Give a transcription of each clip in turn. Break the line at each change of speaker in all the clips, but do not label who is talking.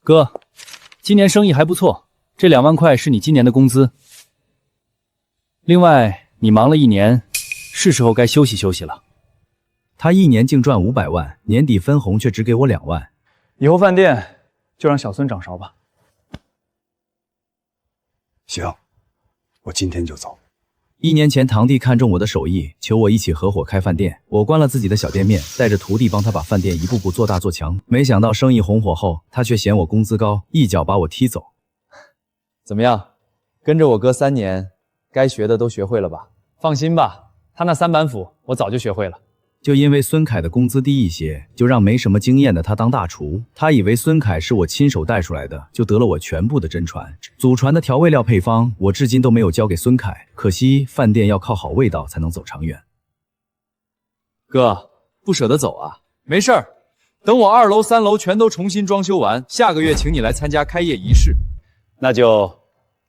哥，今年生意还不错，这2万块是你今年的工资。另外，你忙了1年，是时候该休息休息了。
他1年净赚500万，年底分红却只给我2万。
以后饭店就让小孙掌勺吧。
行，我今天就走。
1年前，堂弟看中我的手艺，求我一起合伙开饭店。我关了自己的小店面，带着徒弟帮他把饭店一步步做大做强。没想到生意红火后，他却嫌我工资高，一脚把我踢走。
怎么样，跟着我哥3年，该学的都学会了吧？放心吧，他那3板斧我早就学会了。
就因为孙凯的工资低一些，就让没什么经验的他当大厨。他以为孙凯是我亲手带出来的，就得了我全部的真传。祖传的调味料配方，我至今都没有交给孙凯。可惜饭店要靠好味道才能走长远。
哥，不舍得走啊？没事儿，等我2楼、3楼全都重新装修完，下个月请你来参加开业仪式。
那就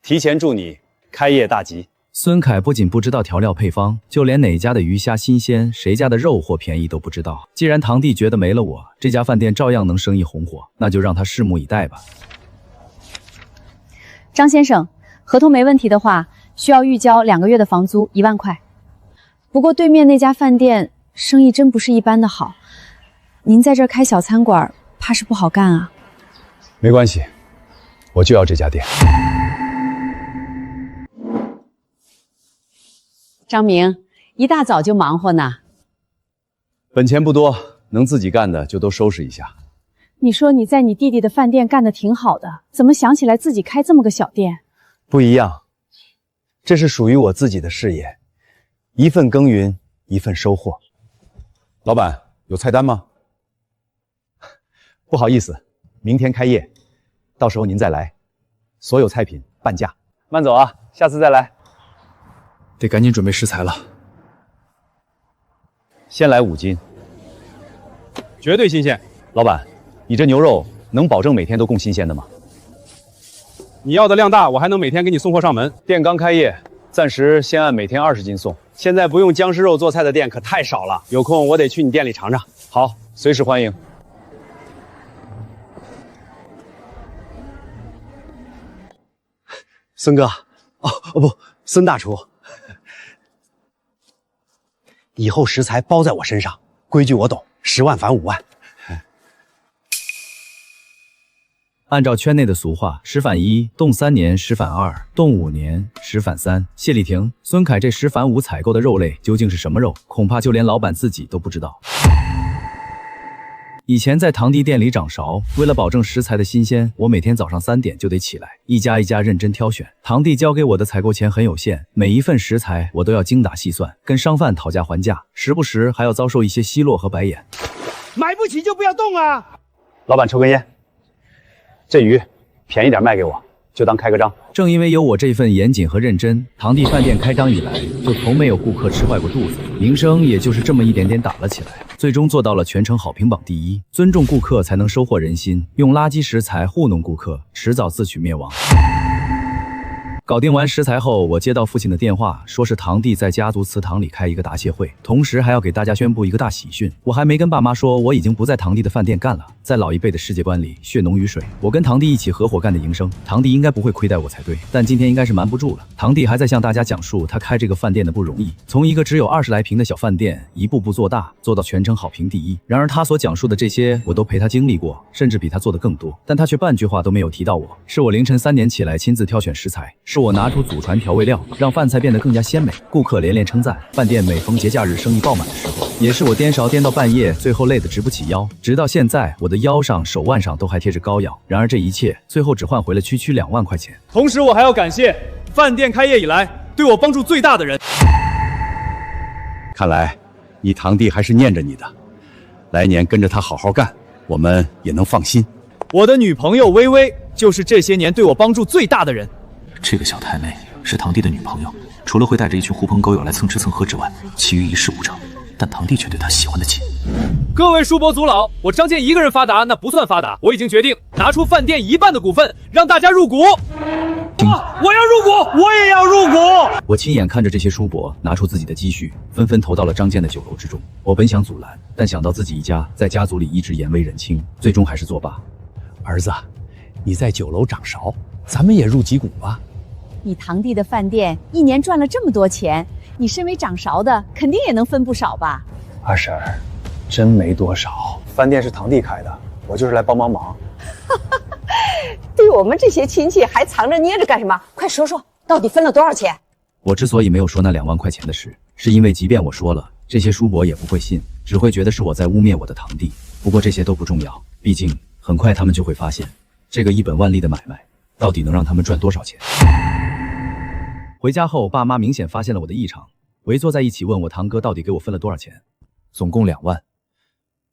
提前祝你开业大吉。
孙凯不仅不知道调料配方，就连哪家的鱼虾新鲜，谁家的肉货便宜都不知道。既然堂弟觉得没了我，这家饭店照样能生意红火，那就让他拭目以待吧。
张先生，合同没问题的话，需要预交2个月的房租1万块。不过对面那家饭店生意真不是一般的好，您在这儿开小餐馆，怕是不好干啊。
没关系，我就要这家店。
张明，一大早就忙活呢。
本钱不多，能自己干的就都收拾一下。
你说你在你弟弟的饭店干得挺好的，怎么想起来自己开这么个小店？
不一样，这是属于我自己的事业，一份耕耘一份收获。老板，有菜单吗？不好意思，明天开业，到时候您再来，所有菜品半价。慢走啊，下次再来。
得赶紧准备食材了。
先来5斤，
绝对新鲜。
老板，你这牛肉能保证每天都供新鲜的吗？
你要的量大，我还能每天给你送货上门。
店刚开业，暂时先按每天20斤送。现在不用僵尸肉做菜的店可太少了，有空我得去你店里尝尝。好，随时欢迎。孙哥，不，孙大厨，以后食材包在我身上，规矩我懂，10万返5万。
按照圈内的俗话，10返1，冻3年10返2，冻5年10返3。谢丽婷，孙凯这10返5采购的肉类究竟是什么肉？恐怕就连老板自己都不知道。以前在堂弟店里掌勺，为了保证食材的新鲜，我每天早上3点就得起来，一家一家认真挑选。堂弟交给我的采购钱很有限，每一份食材我都要精打细算，跟商贩讨价还价，时不时还要遭受一些奚落和白眼。
买不起就不要动啊！
老板抽根烟，这鱼便宜点卖给我，就当开个张。
正因为有我这份严谨和认真，堂弟饭店开张以来就从没有顾客吃坏过肚子，名声也就是这么一点点打了起来。最终做到了全城好评榜第1，尊重顾客才能收获人心，用垃圾食材糊弄顾客，迟早自取灭亡。搞定完食材后，我接到父亲的电话，说是堂弟在家族祠堂里开一个答谢会，同时还要给大家宣布一个大喜讯。我还没跟爸妈说，我已经不在堂弟的饭店干了。在老一辈的世界观里，血浓于水，我跟堂弟一起合伙干的营生，堂弟应该不会亏待我才对。但今天应该是瞒不住了，堂弟还在向大家讲述他开这个饭店的不容易，从一个只有20来平的小饭店，一步步做大，做到全城好评第1。然而他所讲述的这些，我都陪他经历过，甚至比他做的更多，但他却半句话都没有提到我。是我凌晨3点起来亲自挑选食材，是我拿出祖传调味料，让饭菜变得更加鲜美，顾客连连称赞。饭店每逢节假日生意爆满的时候，也是我颠勺颠到半夜，最后累得直不起腰。直到现在，我的腰上、手腕上都还贴着膏药。然而这一切最后只换回了区区2万块钱。
同时，我还要感谢饭店开业以来对我帮助最大的人。
看来你堂弟还是念着你的，来年跟着他好好干，我们也能放心。
我的女朋友微微就是这些年对我帮助最大的人。
这个小太妹是堂弟的女朋友，除了会带着一群狐朋狗友来蹭吃蹭喝之外，其余一事无成。但堂弟却对她喜欢得紧。
各位叔伯祖老，我张健一个人发达那不算发达，我已经决定拿出饭店1半的股份，让大家入股。我要入股，我也要入股。
我亲眼看着这些叔伯拿出自己的积蓄，纷纷投到了张健的酒楼之中。我本想阻拦，但想到自己一家在家族里一直严为人轻，最终还是作罢。
儿子，你在酒楼掌勺，咱们也入几股吧。
你堂弟的饭店一年赚了这么多钱，你身为掌勺的，肯定也能分不少吧？
二婶儿，真没多少，饭店是堂弟开的，我就是来帮忙。
对我们这些亲戚还藏着掖着干什么？快说说，到底分了多少钱？
我之所以没有说那2万块钱的事，是因为即便我说了，这些叔伯也不会信，只会觉得是我在污蔑我的堂弟。不过这些都不重要，毕竟很快他们就会发现，这个一本万利的买卖，到底能让他们赚多少钱。回家后，爸妈明显发现了我的异常，围坐在一起问我堂哥到底给我分了多少钱。
总共2万，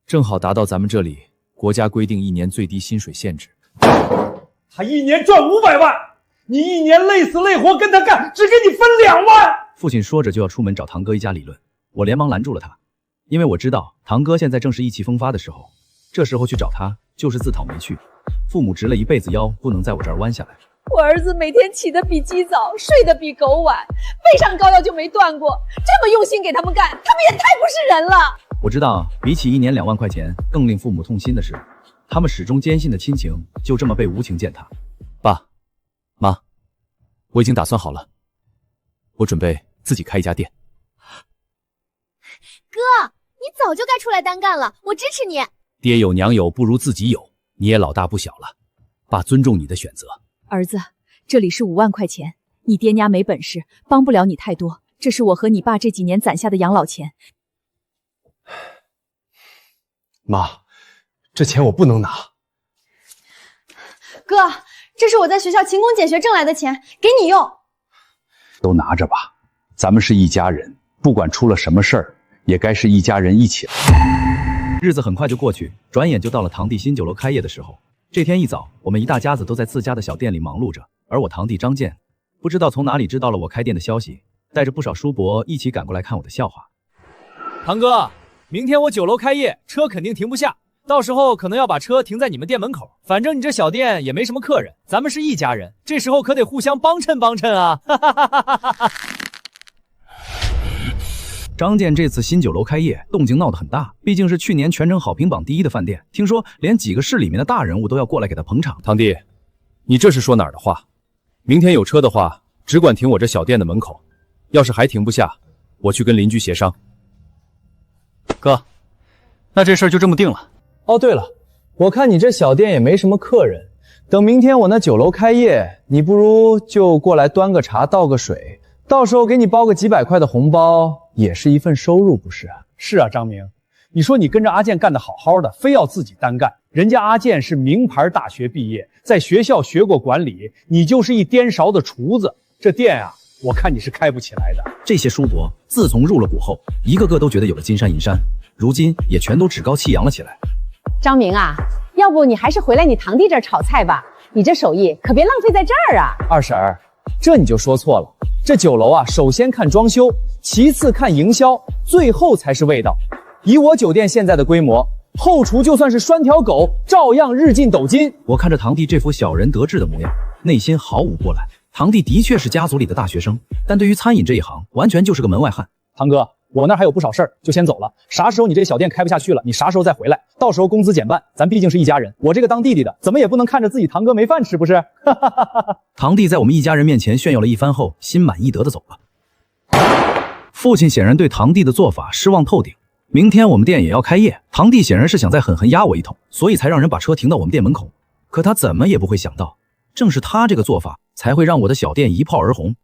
正好达到咱们这里国家规定1年最低薪水限制。
他1年赚500万，你1年累死累活跟他干，只给你分2万。
父亲说着就要出门找堂哥一家理论，我连忙拦住了他，因为我知道堂哥现在正是意气风发的时候，这时候去找他就是自讨没趣。父母直了一辈子腰，不能在我这儿弯下来。
我儿子每天起得比鸡早，睡得比狗晚，背上膏药就没断过，这么用心给他们干，他们也太不是人了。
我知道，比起1年2万块钱，更令父母痛心的是，他们始终坚信的亲情就这么被无情践踏。
爸妈，我已经打算好了，我准备自己开一家店。
哥，你早就该出来单干了，我支持你。
爹有娘有，不如自己有，你也老大不小了，爸尊重你的选择。
儿子，这里是5万块钱，你爹娘没本事，帮不了你太多，这是我和你爸这几年攒下的养老钱。
妈，这钱我不能拿。
哥，这是我在学校勤工俭学挣来的钱，给你用。
都拿着吧，咱们是一家人，不管出了什么事儿，也该是一家人一起来。
日子很快就过去，转眼就到了堂弟新酒楼开业的时候。这天一早，我们一大家子都在自家的小店里忙碌着，而我堂弟张健不知道从哪里知道了我开店的消息，带着不少叔伯一起赶过来看我的笑话。
堂哥，明天我酒楼开业，车肯定停不下，到时候可能要把车停在你们店门口。反正你这小店也没什么客人，咱们是一家人，这时候可得互相帮衬帮衬啊！
张健这次新酒楼开业，动静闹得很大，毕竟是去年全城好评榜第1的饭店，听说连几个市里面的大人物都要过来给他捧场。
堂弟，你这是说哪儿的话？明天有车的话，只管停我这小店的门口，要是还停不下，我去跟邻居协商。
哥，那这事儿就这么定了。
哦，对了，我看你这小店也没什么客人，等明天我那酒楼开业，你不如就过来端个茶倒个水，到时候给你包个几百块的红包，也是一份收入，不是啊？
是啊，张明，你说你跟着阿健干得好好的，非要自己单干，人家阿健是名牌大学毕业，在学校学过管理，你就是一颠勺的厨子，这店啊，我看你是开不起来的。
这些叔伯自从入了股后，一个个都觉得有了金山银山，如今也全都趾高气扬了起来。
张明啊，要不你还是回来你堂弟这儿炒菜吧，你这手艺可别浪费在这儿啊。
二婶儿，这你就说错了。这酒楼啊，首先看装修，其次看营销，最后才是味道。以我酒店现在的规模，后厨就算是拴条狗，照样日进斗金。
我看着堂弟这副小人得志的模样，内心毫无波澜。堂弟的确是家族里的大学生，但对于餐饮这一行，完全就是个门外汉。
堂哥，我那儿还有不少事儿，就先走了。啥时候你这小店开不下去了，你啥时候再回来，到时候工资减半，咱毕竟是一家人。我这个当弟弟的，怎么也不能看着自己堂哥没饭吃，不是？
堂弟在我们一家人面前炫耀了一番后，心满意得的走了。父亲显然对堂弟的做法失望透顶。明天我们店也要开业，堂弟显然是想再狠狠压我一通，所以才让人把车停到我们店门口。可他怎么也不会想到，正是他这个做法，才会让我的小店一炮而红。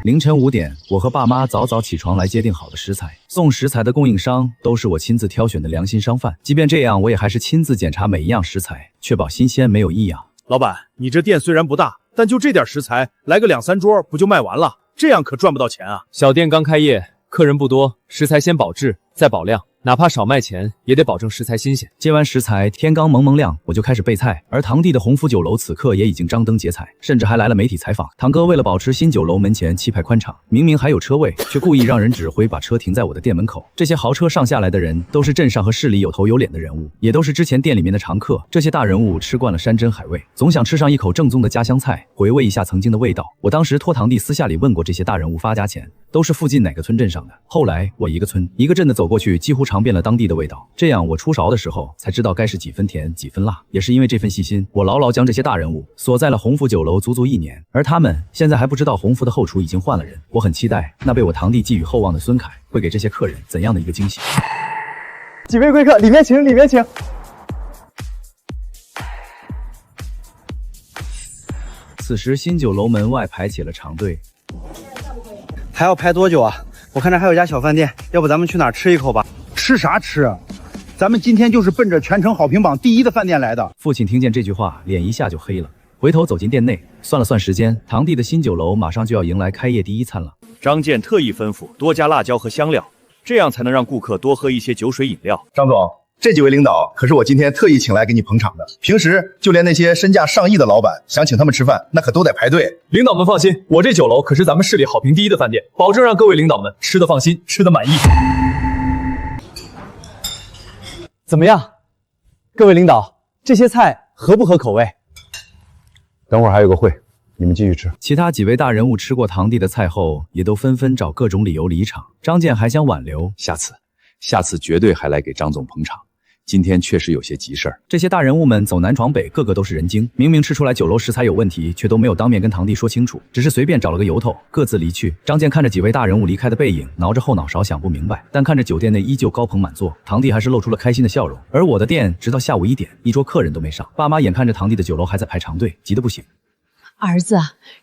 凌晨5点，我和爸妈早早起床来接订好的食材。送食材的供应商都是我亲自挑选的良心商贩，即便这样，我也还是亲自检查每一样食材，确保新鲜没有异样。
老板，你这店虽然不大，但就这点食材，来个2、3桌不就卖完了？这样可赚不到钱啊！
小店刚开业，客人不多，食材先保质再保量，哪怕少卖钱，也得保证食材新鲜。
接完食材，天刚蒙蒙亮，我就开始备菜。而堂弟的鸿福酒楼此刻也已经张灯结彩，甚至还来了媒体采访。堂哥为了保持新酒楼门前气派宽敞，明明还有车位，却故意让人指挥把车停在我的店门口。这些豪车上下来的人，都是镇上和市里有头有脸的人物，也都是之前店里面的常客。这些大人物吃惯了山珍海味，总想吃上一口正宗的家乡菜，回味一下曾经的味道。我当时托堂弟私下里问过这些大人物发家钱，都是附近哪个村镇上的。后来我一个村一个镇的走过去，几乎尝遍了当地的味道，这样我出勺的时候才知道该是几分甜几分辣。也是因为这份细心，我牢牢将这些大人物锁在了鸿福酒楼足足1年，而他们现在还不知道鸿福的后厨已经换了人。我很期待那被我堂弟寄予厚望的孙凯会给这些客人怎样的一个惊喜。
几位贵客，里面请，里面请。
此时新酒楼门外排起了长队，
还要排多久啊？我看这还有家小饭店，要不咱们去哪儿吃一口吧？
吃啥吃啊？咱们今天就是奔着全城好评榜第1的饭店来的。
父亲听见这句话，脸一下就黑了，回头走进店内，算了算时间，堂弟的新酒楼马上就要迎来开业第1餐了。
张健特意吩咐多加辣椒和香料，这样才能让顾客多喝一些酒水饮料。
张总，这几位领导可是我今天特意请来给你捧场的。平时就连那些身价上亿的老板，想请他们吃饭，那可都得排队。
领导们放心，我这酒楼可是咱们市里好评第1的饭店，保证让各位领导们吃得放心，吃得满意。
怎么样，各位领导，这些菜合不合口味？等会儿还有个会，你们继续吃。
其他几位大人物吃过堂弟的菜后，也都纷纷找各种理由离场。张健还想挽留，
下次绝对还来给张总捧场。今天确实有些急事儿。
这些大人物们走南闯北，个个都是人精，明明吃出来酒楼食材有问题，却都没有当面跟堂弟说清楚，只是随便找了个由头，各自离去。张健看着几位大人物离开的背影，挠着后脑勺想不明白，但看着酒店内依旧高朋满座，堂弟还是露出了开心的笑容。而我的店直到下午1点，一桌客人都没上，爸妈眼看着堂弟的酒楼还在排长队，急得不行。
儿子，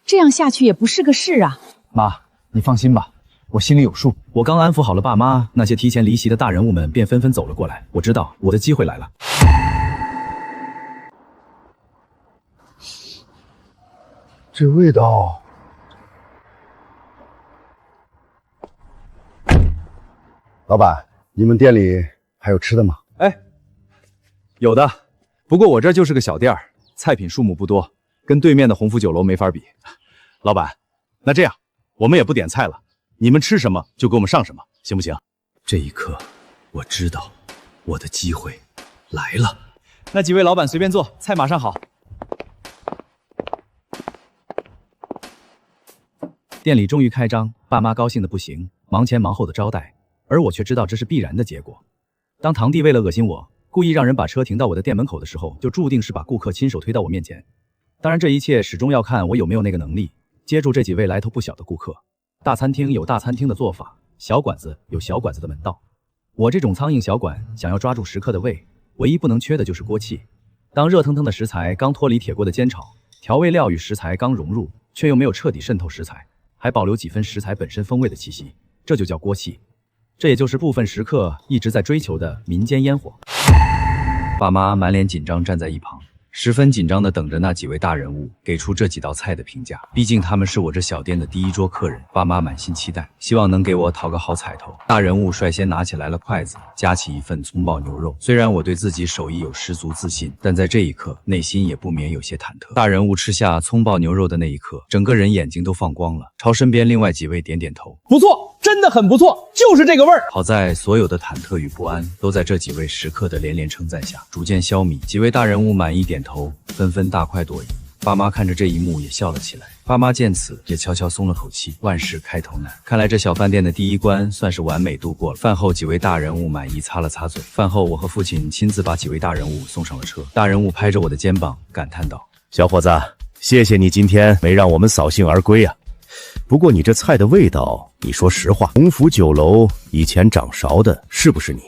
这样下去也不是个事啊。
妈，你放心吧，我心里有数。
我刚安抚好了爸妈，那些提前离席的大人物们便纷纷走了过来。我知道我的机会来了。
这味道，老板，你们店里还有吃的吗？
有的，不过我这就是个小店儿，菜品数目不多，跟对面的鸿福酒楼没法比。老板，那这样，我们也不点菜了，你们吃什么就给我们上什么，行不行？
这一刻，我知道我的机会来了。
那几位老板随便坐，菜马上好。
店里终于开张，爸妈高兴的不行，忙前忙后的招待，而我却知道这是必然的结果。当堂弟为了恶心我，故意让人把车停到我的店门口的时候，就注定是把顾客亲手推到我面前。当然，这一切始终要看我有没有那个能力接住这几位来头不小的顾客。大餐厅有大餐厅的做法，小馆子有小馆子的门道。我这种苍蝇小馆想要抓住食客的胃，唯一不能缺的就是锅气。当热腾腾的食材刚脱离铁锅的煎炒，调味料与食材刚融入，却又没有彻底渗透食材，还保留几分食材本身风味的气息，这就叫锅气。这也就是部分食客一直在追求的民间烟火。爸妈满脸紧张站在一旁，十分紧张地等着那几位大人物给出这几道菜的评价。毕竟他们是我这小店的第1桌客人，爸妈满心期待，希望能给我讨个好彩头。大人物率先拿起来了筷子，夹起一份葱爆牛肉。虽然我对自己手艺有十足自信，但在这一刻内心也不免有些忐忑。大人物吃下葱爆牛肉的那一刻，整个人眼睛都放光了，朝身边另外几位点点头。
不错，真的很不错，就是这个味儿。
好在所有的忐忑与不安都在这几位食客的连连称赞下逐渐消弭。几位大人物满意点头，纷纷大快朵颐。爸妈看着这一幕也笑了起来。爸妈见此也悄悄松了口气。万事开头难，看来这小饭店的第1关算是完美度过了。饭后几位大人物满意擦了擦嘴。饭后我和父亲亲自把几位大人物送上了车。大人物拍着我的肩膀感叹道：
小伙子，谢谢你今天没让我们扫兴而归啊。不过你这菜的味道，你说实话，鸿福酒楼以前掌勺的是不是你？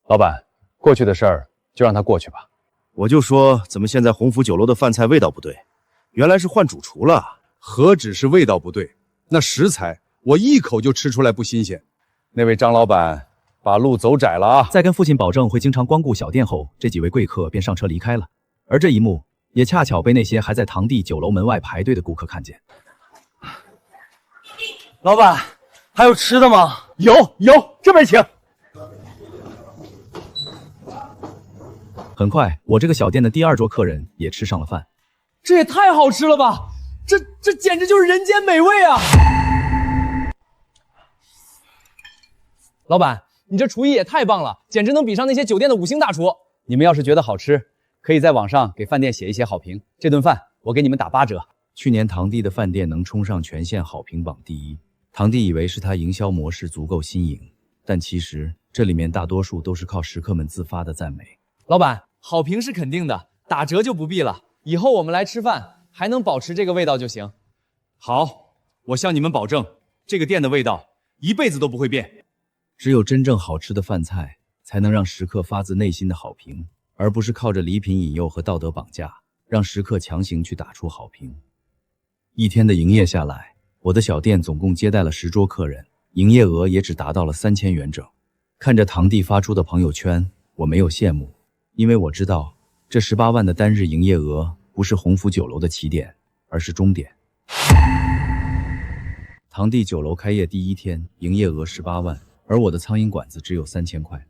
老板，过去的事儿就让它过去吧。
我就说怎么现在鸿福酒楼的饭菜味道不对，原来是换主厨了。
何止是味道不对，那食材我一口就吃出来不新鲜。那位张老板，把路走窄了啊！
在跟父亲保证会经常光顾小店后，这几位贵客便上车离开了。而这一幕也恰巧被那些还在堂弟酒楼门外排队的顾客看见。
老板，还有吃的吗？
有，这边请。
很快，我这个小店的第2桌客人也吃上了饭。
这也太好吃了吧！这简直就是人间美味啊！老板，你这厨艺也太棒了，简直能比上那些酒店的5星大厨。
你们要是觉得好吃，可以在网上给饭店写一些好评，这顿饭我给你们打8折。
去年堂弟的饭店能冲上全县好评榜第1，堂弟以为是他营销模式足够新颖，但其实这里面大多数都是靠食客们自发的赞美。
老板，好评是肯定的，打折就不必了。以后我们来吃饭还能保持这个味道就行。
好，我向你们保证，这个店的味道一辈子都不会变。
只有真正好吃的饭菜，才能让食客发自内心的好评，而不是靠着礼品引诱和道德绑架，让食客强行去打出好评。一天的营业下来，我的小店总共接待了10桌客人，营业额也只达到了3000元整。看着堂弟发出的朋友圈，我没有羡慕，因为我知道这18万的单日营业额不是鸿福酒楼的起点，而是终点。堂弟酒楼开业第1天，营业额18万，而我的苍蝇馆子只有3000块。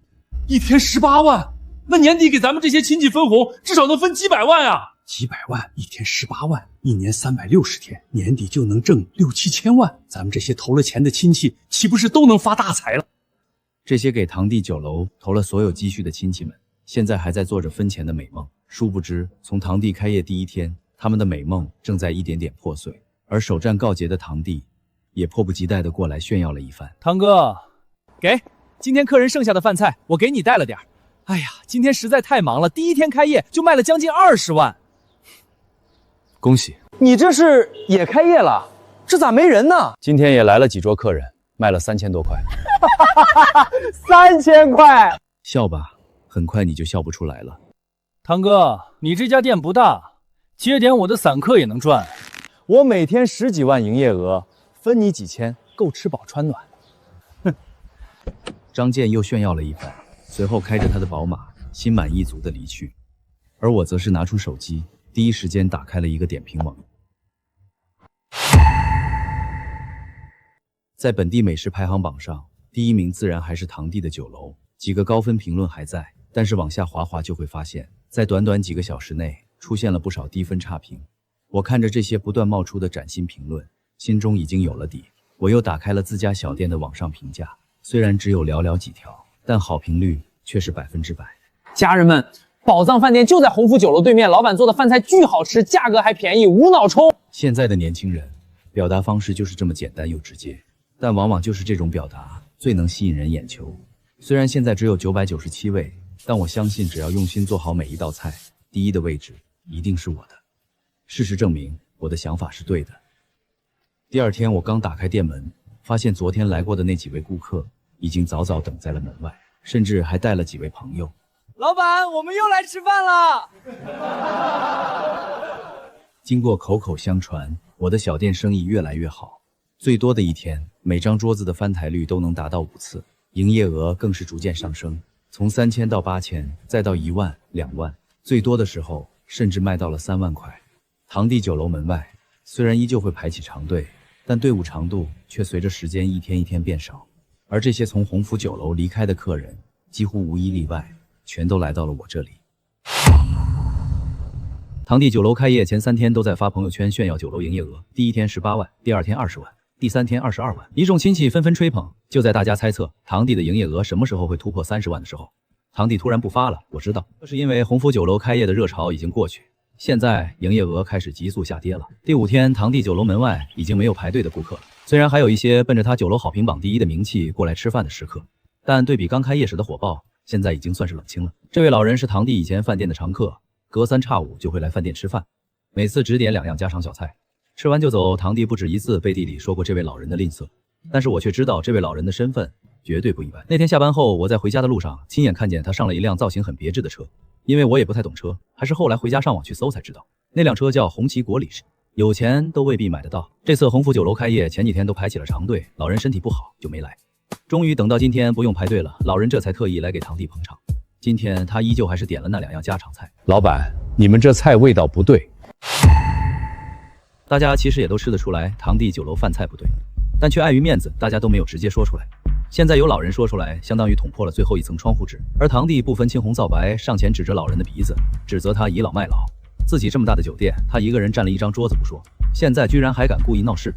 一天18万，那年底给咱们这些亲戚分红，至少能分几百万啊！几百万，一天18万，一年360天，年底就能挣6、7千万。咱们这些投了钱的亲戚，岂不是都能发大财了？
这些给堂弟酒楼投了所有积蓄的亲戚们，现在还在做着分钱的美梦。殊不知，从堂弟开业第1天，他们的美梦正在一点点破碎。而首战告捷的堂弟，也迫不及待地过来炫耀了一番。
堂哥，给，今天客人剩下的饭菜我给你带了点。哎呀，今天实在太忙了，第1天开业就卖了将近20万。
恭喜！
你这是也开业了？这咋没人呢？
今天也来了几桌客人，卖了3000多块。
3000块！
笑吧，很快你就笑不出来了。
堂哥，你这家店不大，接点我的散客也能赚。
我每天10几万营业额，分你几千，够吃饱穿暖。
哼！张健又炫耀了一番，随后开着他的宝马，心满意足地离去。而我则是拿出手机，第一时间打开了一个点评网。在本地美食排行榜上，第1名自然还是堂弟的酒楼，几个高分评论还在，但是往下滑就会发现，在短短几个小时内出现了不少低分差评。我看着这些不断冒出的崭新评论，心中已经有了底。我又打开了自家小店的网上评价，虽然只有寥寥几条，但好评率却是100%。
家人们，宝藏饭店就在鸿福酒楼对面，老板做的饭菜巨好吃，价格还便宜，无脑冲！
现在的年轻人表达方式就是这么简单又直接，但往往就是这种表达最能吸引人眼球。虽然现在只有997位，但我相信只要用心做好每一道菜，第1的位置一定是我的。事实证明，我的想法是对的。第2天，我刚打开店门，发现昨天来过的那几位顾客已经早早等在了门外，甚至还带了几位朋友。
老板，我们又来吃饭了。
经过口口相传，我的小店生意越来越好，最多的一天，每张桌子的翻台率都能达到5次，营业额更是逐渐上升，从3000到8000，再到1万、2万，最多的时候甚至卖到了3万块。堂弟酒楼门外虽然依旧会排起长队，但队伍长度却随着时间一天一天变少。而这些从鸿福酒楼离开的客人，几乎无一例外，全都来到了我这里。堂弟酒楼开业前3天都在发朋友圈炫耀酒楼营业额，第1天18万，第2天20万，第3天22万，一众亲戚纷纷吹捧。就在大家猜测堂弟的营业额什么时候会突破30万的时候，堂弟突然不发了。我知道，这是因为鸿福酒楼开业的热潮已经过去，现在营业额开始急速下跌了。第5天，堂弟酒楼门外已经没有排队的顾客了，虽然还有一些奔着他酒楼好评榜第1的名气过来吃饭的食客，但对比刚开业时的火爆，现在已经算是冷清了。这位老人是堂弟以前饭店的常客，隔3差5就会来饭店吃饭，每次只点2样家常小菜，吃完就走。堂弟不止一次背地里说过这位老人的吝啬，但是我却知道这位老人的身份绝对不一般。那天下班后，我在回家的路上亲眼看见他上了一辆造型很别致的车，因为我也不太懂车，还是后来回家上网去搜才知道，那辆车叫红旗国礼士，有钱都未必买得到。这次鸿福酒楼开业前几天都排起了长队，老人身体不好就没来，终于等到今天不用排队了，老人这才特意来给堂弟捧场。今天他依旧还是点了那2样家常菜。
老板，你们这菜味道不对。
大家其实也都吃得出来堂弟酒楼饭菜不对，但却碍于面子，大家都没有直接说出来。现在有老人说出来，相当于捅破了最后一层窗户纸，而堂弟不分青红皂白，上前指着老人的鼻子，指责他倚老卖老。自己这么大的酒店，他一个人占了1张桌子不说，现在居然还敢故意闹事。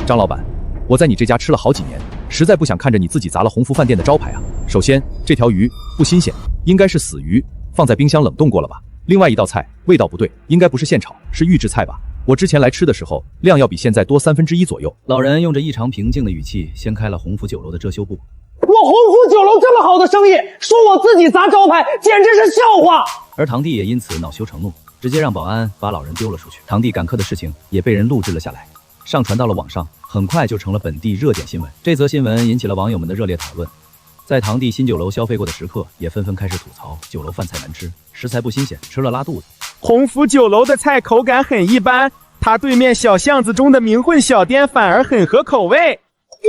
张老板，我在你这家吃了好几年，实在不想看着你自己砸了鸿福饭店的招牌啊。首先，这条鱼不新鲜，应该是死鱼，放在冰箱冷冻过了吧。另外一道菜味道不对，应该不是现炒，是预制菜吧。
我之前来吃的时候，量要比现在多1/3左右。
老人用着异常平静的语气掀开了鸿福酒楼的遮羞布。
我鸿福酒楼这么好的生意，说我自己砸招牌，简直是笑话。
而堂弟也因此恼羞成怒，直接让保安把老人丢了出去。堂弟赶客的事情也被人录制了下来，上传到了网上，很快就成了本地热点新闻。这则新闻引起了网友们的热烈讨论。在堂弟新酒楼消费过的食客也纷纷开始吐槽酒楼饭菜难吃，食材不新鲜，吃了拉肚子。
鸿福酒楼的菜口感很一般，它对面小巷子中的名混小店反而很合口味。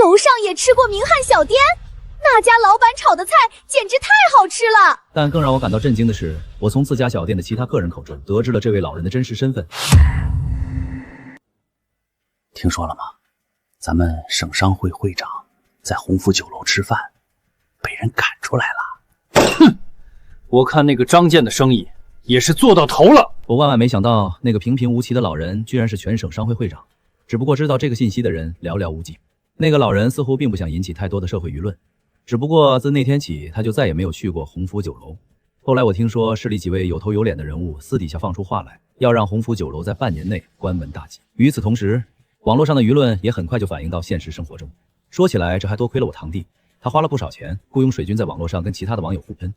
楼上也吃过名汉小店，那家老板炒的菜简直太好吃了。
但更让我感到震惊的是，我从自家小店的其他客人口中得知了这位老人的真实身份。
听说了吗？咱们省商会会长在鸿福酒楼吃饭，被人赶出来了。哼，我看那个张健的生意也是做到头了。
我万万没想到，那个平平无奇的老人居然是全省商会会长。只不过知道这个信息的人寥寥无几。那个老人似乎并不想引起太多的社会舆论，只不过自那天起，他就再也没有去过鸿福酒楼。后来我听说市里几位有头有脸的人物私底下放出话来，要让鸿福酒楼在半年内关门大吉。与此同时，网络上的舆论也很快就反映到现实生活中。说起来，这还多亏了我堂弟，他花了不少钱雇佣水军在网络上跟其他的网友互喷。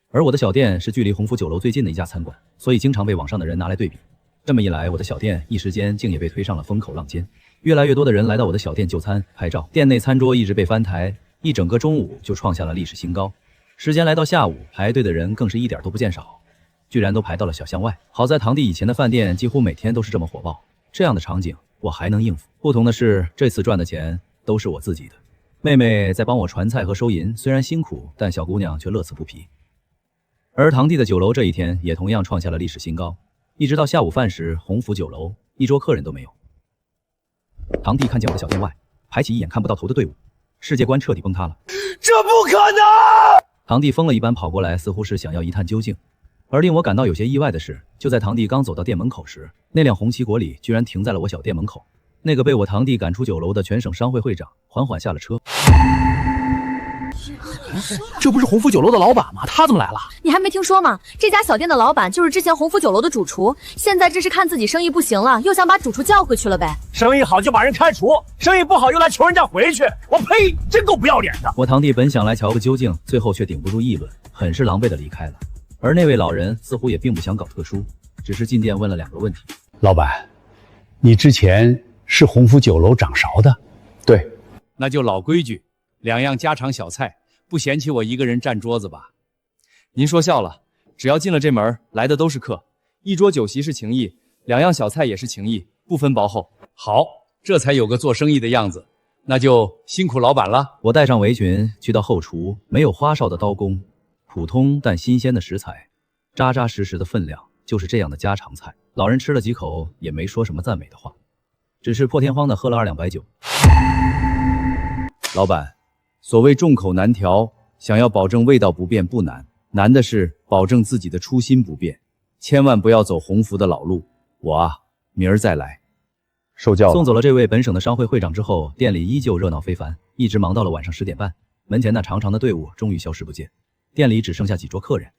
而我的小店是距离鸿福酒楼最近的一家餐馆，所以经常被网上的人拿来对比。这么一来，我的小店一时间竟也被推上了风口浪尖。越来越多的人来到我的小店就餐拍照，店内餐桌一直被翻台，一整个中午就创下了历史新高。时间来到下午，排队的人更是一点都不见少，居然都排到了小巷外。好在堂弟以前的饭店几乎每天都是这么火爆，这样的场景我还能应付。不同的是，这次赚的钱都是我自己的。妹妹在帮我传菜和收银，虽然辛苦，但小姑娘却乐此不疲。而堂弟的酒楼这一天也同样创下了历史新高，一直到下午饭时，鸿福酒楼一桌客人都没有。堂弟看见我的小店外排起一眼看不到头的队伍，世界观彻底崩塌了。
这不可能！
堂弟疯了一般跑过来，似乎是想要一探究竟。而令我感到有些意外的是，就在堂弟刚走到店门口时，那辆红旗国礼居然停在了我小店门口。那个被我堂弟赶出酒楼的全省商会会长缓缓下了车。
这不是鸿福酒楼的老板吗？他怎么来了？
你还没听说吗？这家小店的老板就是之前鸿福酒楼的主厨，现在这是看自己生意不行了，又想把主厨叫回去了呗。
生意好就把人开除，生意不好又来求人家回去，我呸！真够不要脸的。
我堂弟本想来瞧个究竟，最后却顶不住议论，很是狼狈的离开了。而那位老人似乎也并不想搞特殊，只是进店问了2个问题。
老板，你之前是鸿福酒楼掌勺的？
对，
那就老规矩，2样家常小菜，不嫌弃我一个人占桌子吧？
您说笑了，只要进了这门，来的都是客，一桌酒席是情谊，2样小菜也是情谊，不分薄厚。
好，这才有个做生意的样子，那就辛苦老板了。
我带上围裙去到后厨，没有花哨的刀工，普通但新鲜的食材，扎扎实实的分量，就是这样的家常菜。老人吃了几口，也没说什么赞美的话，只是破天荒的喝了2两白酒。
老板，所谓众口难调，想要保证味道不变不难，难的是保证自己的初心不变，千万不要走鸿福的老路。我啊，明儿再来。
受教了。
送走了这位本省的商会会长之后，店里依旧热闹非凡，一直忙到了晚上10点半，门前那长长的队伍终于消失不见，店里只剩下几桌客人，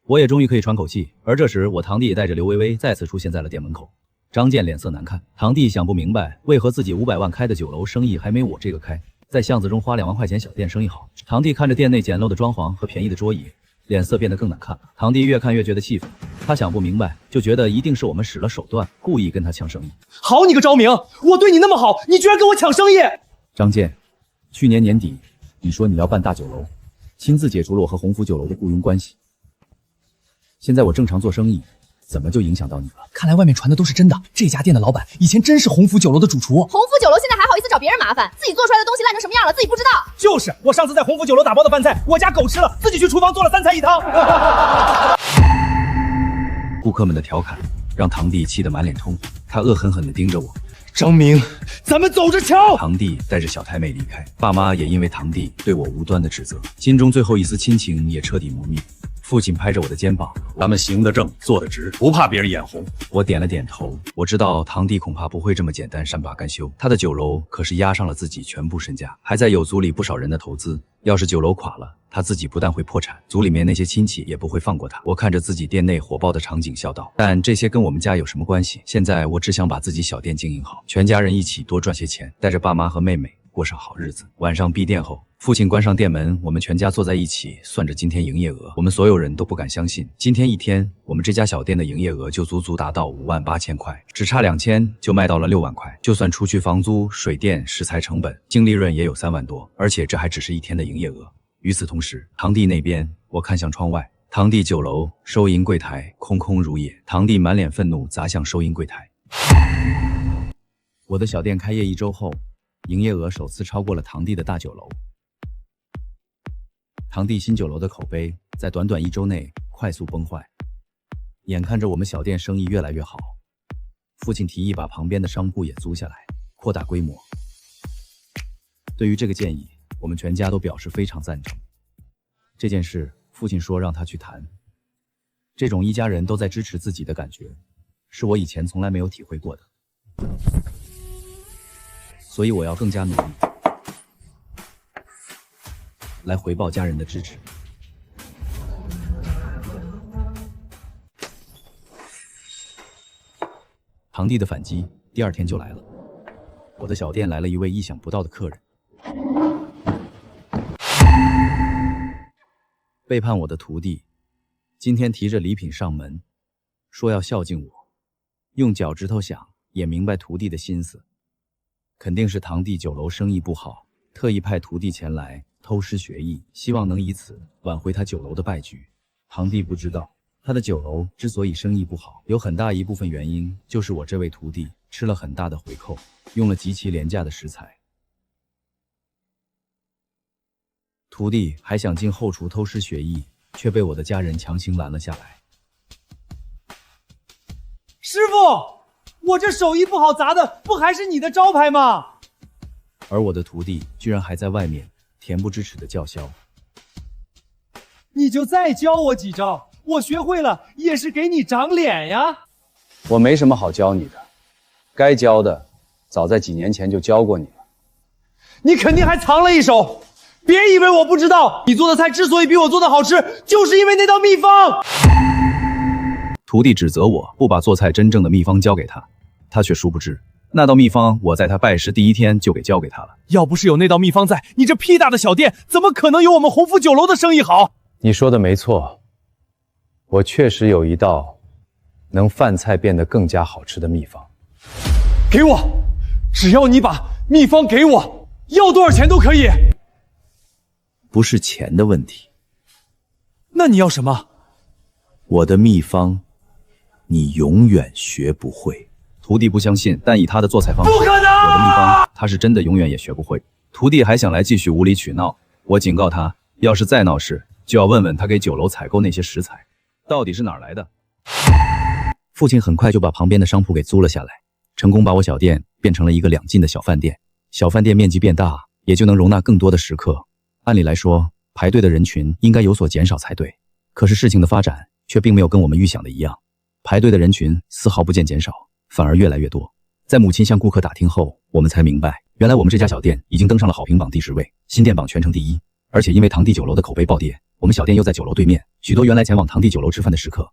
我也终于可以喘口气。而这时，我堂弟也带着刘薇薇再次出现在了店门口。张健脸色难看，堂弟想不明白为何自己500万开的酒楼生意还没我这个开，在巷子中花2万块钱小店生意好。堂弟看着店内简陋的装潢和便宜的桌椅，脸色变得更难看了。堂弟越看越觉得气愤，他想不明白，就觉得一定是我们使了手段，故意跟他抢生意。
好你个昭明，我对你那么好，你居然跟我抢生意！
张健，去年年底你说你要办大酒楼，亲自解除了我和鸿福酒楼的雇佣关系，现在我正常做生意，怎么就影响到你了？
看来外面传的都是真的，这家店的老板以前真是鸿福酒楼的主厨。
鸿福酒楼现在还好意思找别人麻烦，自己做出来的东西烂成什么样了，自己不知道。
就是我上次在鸿福酒楼打包的饭菜，我家狗吃了，自己去厨房做了3菜1汤。
顾客们的调侃让堂弟气得满脸通，他恶狠狠地盯着我。
张明，咱们走着瞧。
堂弟带着小太妹离开，爸妈也因为堂弟对我无端的指责，心中最后一丝亲情也彻底磨灭。父亲拍着我的肩膀，
咱们行得正，坐得直，不怕别人眼红。
我点了点头。我知道堂弟恐怕不会这么简单善罢甘休，他的酒楼可是押上了自己全部身家，还在有族里不少人的投资。要是酒楼垮了，他自己不但会破产，族里面那些亲戚也不会放过他。我看着自己店内火爆的场景笑道，但这些跟我们家有什么关系？现在我只想把自己小店经营好，全家人一起多赚些钱，带着爸妈和妹妹过上好日子。晚上闭店后，父亲关上店门，我们全家坐在一起算着今天营业额。我们所有人都不敢相信，今天一天我们这家小店的营业额就足足达到58000块，只差2000就卖到了6万块。就算除去房租、水电、食材成本，净利润也有3万多，而且这还只是一天的营业额。与此同时，堂弟那边，我看向窗外，堂弟酒楼收银柜台空空如也，堂弟满脸愤怒砸向收银柜台。我的小店开业1周后，营业额首次超过了堂弟的大酒楼。堂弟新酒楼的口碑在短短1周内快速崩坏，眼看着我们小店生意越来越好，父亲提议把旁边的商铺也租下来，扩大规模。对于这个建议，我们全家都表示非常赞成。这件事，父亲说让他去谈。这种一家人都在支持自己的感觉，是我以前从来没有体会过的。所以我要更加努力，来回报家人的支持。堂弟的反击第2天就来了，我的小店来了一位意想不到的客人。背叛我的徒弟，今天提着礼品上门，说要孝敬我。用脚趾头想，也明白徒弟的心思，肯定是堂弟酒楼生意不好，特意派徒弟前来偷师学艺，希望能以此挽回他酒楼的败局。堂弟不知道，他的酒楼之所以生意不好，有很大一部分原因就是我这位徒弟吃了很大的回扣，用了极其廉价的食材。徒弟还想进后厨偷师学艺，却被我的家人强行拦了下来。
师傅，我这手艺不好砸的，不还是你的招牌吗？
而我的徒弟居然还在外面恬不知耻的叫嚣。
你就再教我几招，我学会了也是给你长脸呀。
我没什么好教你的，该教的早在几年前就教过你了。
你肯定还藏了一手，别以为我不知道，你做的菜之所以比我做的好吃，就是因为那道秘方。
徒弟指责我不把做菜真正的秘方交给他，他却殊不知那道秘方我在他拜师第1天就给交给他了。
要不是有那道秘方在，你这屁大的小店怎么可能有我们鸿福酒楼的生意好？
你说的没错，我确实有一道能饭菜变得更加好吃的秘方。
给我，只要你把秘方给我，要多少钱都可以。
不是钱的问题。
那你要什么？
我的秘方你永远学不会。徒弟不相信，但以他的做菜方式，
不可能！
我的秘方他是真的永远也学不会。徒弟还想来继续无理取闹，我警告他，要是再闹事，就要问问他给酒楼采购那些食材到底是哪儿来的。父亲很快就把旁边的商铺给租了下来，成功把我小店变成了一个2进的小饭店。小饭店面积变大，也就能容纳更多的食客。按理来说，排队的人群应该有所减少才对，可是事情的发展却并没有跟我们预想的一样，排队的人群丝毫不见减少，反而越来越多。在母亲向顾客打听后，我们才明白，原来我们这家小店已经登上了好评榜第10位，新店榜全城第1。而且因为堂弟酒楼的口碑暴跌，我们小店又在酒楼对面，许多原来前往堂弟酒楼吃饭的食客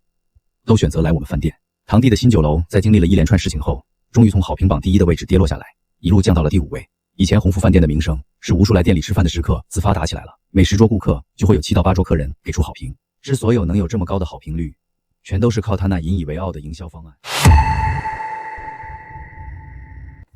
都选择来我们饭店。堂弟的新酒楼在经历了一连串事情后，终于从好评榜第1的位置跌落下来，一路降到了第5位。以前鸿福饭店的名声是无数来店里吃饭的食客自发打起来了，每10桌顾客就会有7到8桌客人给出好评。之所以能有这么高的好评率，全都是靠他那引以为傲的营销方案。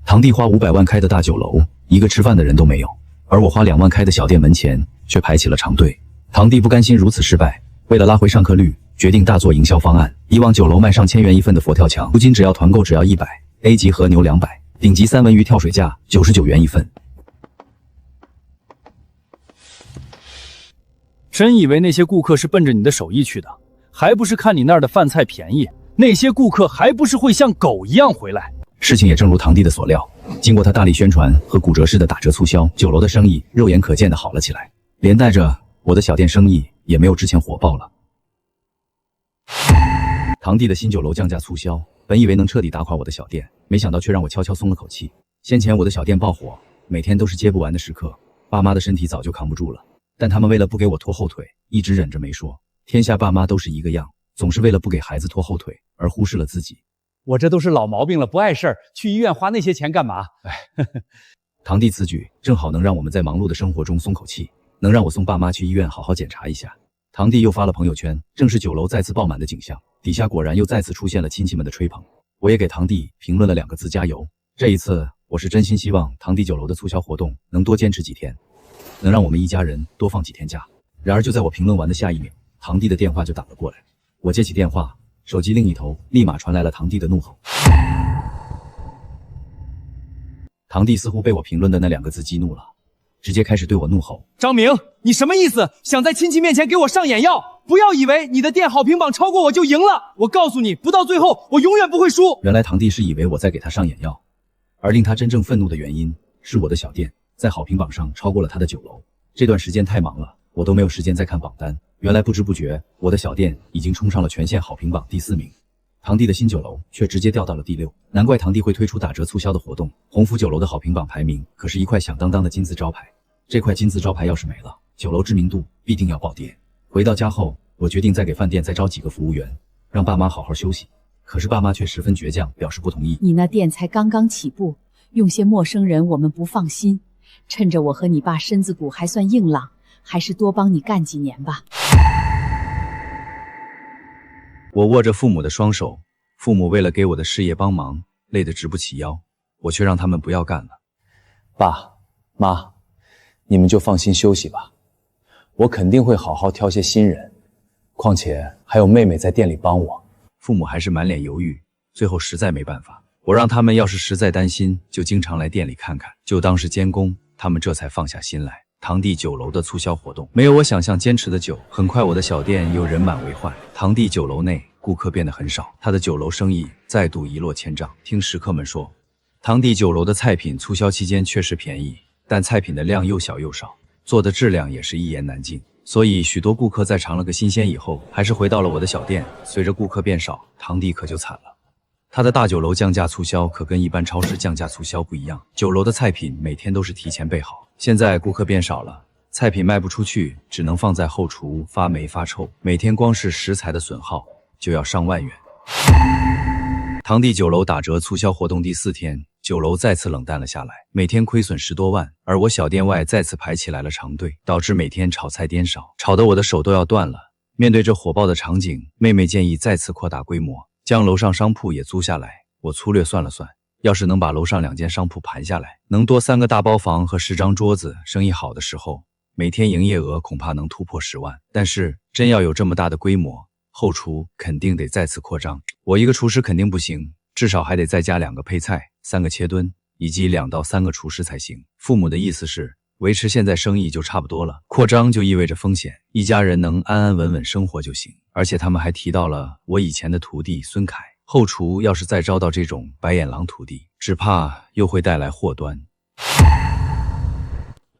堂弟花500万开的大酒楼，一个吃饭的人都没有，而我花2万开的小店门前却排起了长队。堂弟不甘心如此失败，为了拉回上客率，决定大做营销方案。以往酒楼卖上1000元一份的佛跳墙，如今只要团购只要100，A 级和牛200，顶级三文鱼跳水价99元一份。
真以为那些顾客是奔着你的手艺去的，还不是看你那儿的饭菜便宜，那些顾客还不是会像狗一样回来。
事情也正如堂弟的所料，经过他大力宣传和骨折式的打折促销，酒楼的生意肉眼可见的好了起来，连带着我的小店生意也没有之前火爆了。堂弟的新酒楼降价促销，本以为能彻底打垮我的小店，没想到却让我悄悄松了口气。先前我的小店爆火，每天都是接不完的时刻，爸妈的身体早就扛不住了，但他们为了不给我拖后腿，一直忍着没说。天下爸妈都是一个样，总是为了不给孩子拖后腿而忽视了自己。
我这都是老毛病了，不碍事儿，去医院花那些钱干嘛？哎，
堂弟此举正好能让我们在忙碌的生活中松口气，能让我送爸妈去医院好好检查一下。堂弟又发了朋友圈，正是酒楼再次爆满的景象，底下果然又再次出现了亲戚们的吹捧。我也给堂弟评论了2个字：加油。这一次我是真心希望堂弟酒楼的促销活动能多坚持几天，能让我们一家人多放几天假。然而就在我评论完的下一秒，堂弟的电话就打了过来。我接起电话，手机另一头立马传来了堂弟的怒吼。堂弟似乎被我评论的那2个字激怒了，直接开始对我怒吼：
张明，你什么意思？想在亲戚面前给我上眼药？不要以为你的店好评榜超过我就赢了，我告诉你，不到最后我永远不会输。
原来堂弟是以为我在给他上眼药，而令他真正愤怒的原因是我的小店在好评榜上超过了他的酒楼。这段时间太忙了，我都没有时间再看榜单，原来不知不觉我的小店已经冲上了全县好评榜第4名，堂弟的新酒楼却直接掉到了第6。难怪堂弟会推出打折促销的活动。鸿福酒楼的好评榜排名可是一块响当当的金字招牌，这块金字招牌要是没了，酒楼知名度必定要暴跌。回到家后，我决定再给饭店再招几个服务员，让爸妈好好休息。可是爸妈却十分倔强，表示不同意。
你那店才刚刚起步，用些陌生人我们不放心，趁着我和你爸身子骨还算硬朗，还是多帮你干几年吧。
我握着父母的双手，父母为了给我的事业帮忙，累得直不起腰，我却让他们不要干了。
爸妈，你们就放心休息吧，我肯定会好好挑些新人，况且还有妹妹在店里帮我。
父母还是满脸犹豫，最后实在没办法，我让他们要是实在担心，就经常来店里看看，就当是监工，他们这才放下心来。堂弟酒楼的促销活动没有我想象坚持的久，很快我的小店又人满为患。堂弟酒楼内顾客变得很少，他的酒楼生意再度一落千丈。听食客们说，堂弟酒楼的菜品促销期间确实便宜，但菜品的量又小又少，做的质量也是一言难尽。所以许多顾客在尝了个新鲜以后，还是回到了我的小店。随着顾客变少，堂弟可就惨了。他的大酒楼降价促销可跟一般超市降价促销不一样，酒楼的菜品每天都是提前备好。现在顾客变少了，菜品卖不出去，只能放在后厨发霉发臭，每天光是食材的损耗就要上万元。堂弟酒楼打折促销活动第4天，酒楼再次冷淡了下来，每天亏损10多万，而我小店外再次排起来了长队，导致每天炒菜颠少，炒得我的手都要断了。面对这火爆的场景，妹妹建议再次扩大规模，将楼上商铺也租下来。我粗略算了算，要是能把楼上2间商铺盘下来，能多3个大包房和10张桌子，生意好的时候，每天营业额恐怕能突破10万。但是真要有这么大的规模，后厨肯定得再次扩张，我一个厨师肯定不行，至少还得再加2个配菜、3个切墩，以及2到3个厨师才行。父母的意思是，维持现在生意就差不多了，扩张就意味着风险，一家人能安安稳稳生活就行。而且他们还提到了我以前的徒弟孙凯，后厨要是再招到这种白眼狼徒弟，只怕又会带来祸端。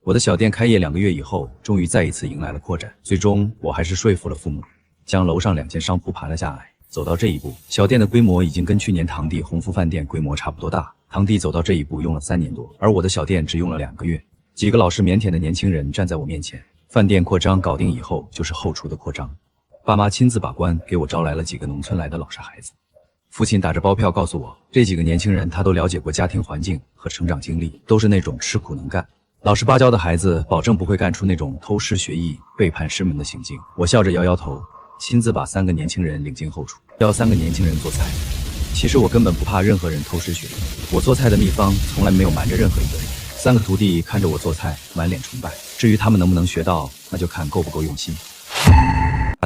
我的小店开业2个月以后，终于再一次迎来了扩展，最终我还是说服了父母，将楼上2间商铺盘了下来。走到这一步，小店的规模已经跟去年堂弟鸿福饭店规模差不多大。堂弟走到这一步用了3年多，而我的小店只用了2个月。几个老实腼腆的年轻人站在我面前，饭店扩张搞定以后，就是后厨的扩张。爸妈亲自把关，给我招来了几个农村来的老实孩子。父亲打着包票告诉我，这几个年轻人他都了解过家庭环境和成长经历，都是那种吃苦能干、老实巴交的孩子，保证不会干出那种偷师学艺、背叛师门的行径。我笑着摇摇头，亲自把3个年轻人领进后厨，教3个年轻人做菜。其实我根本不怕任何人偷师学艺，我做菜的秘方从来没有瞒着任何一个人。3个徒弟看着我做菜，满脸崇拜。至于他们能不能学到，那就看够不够用心。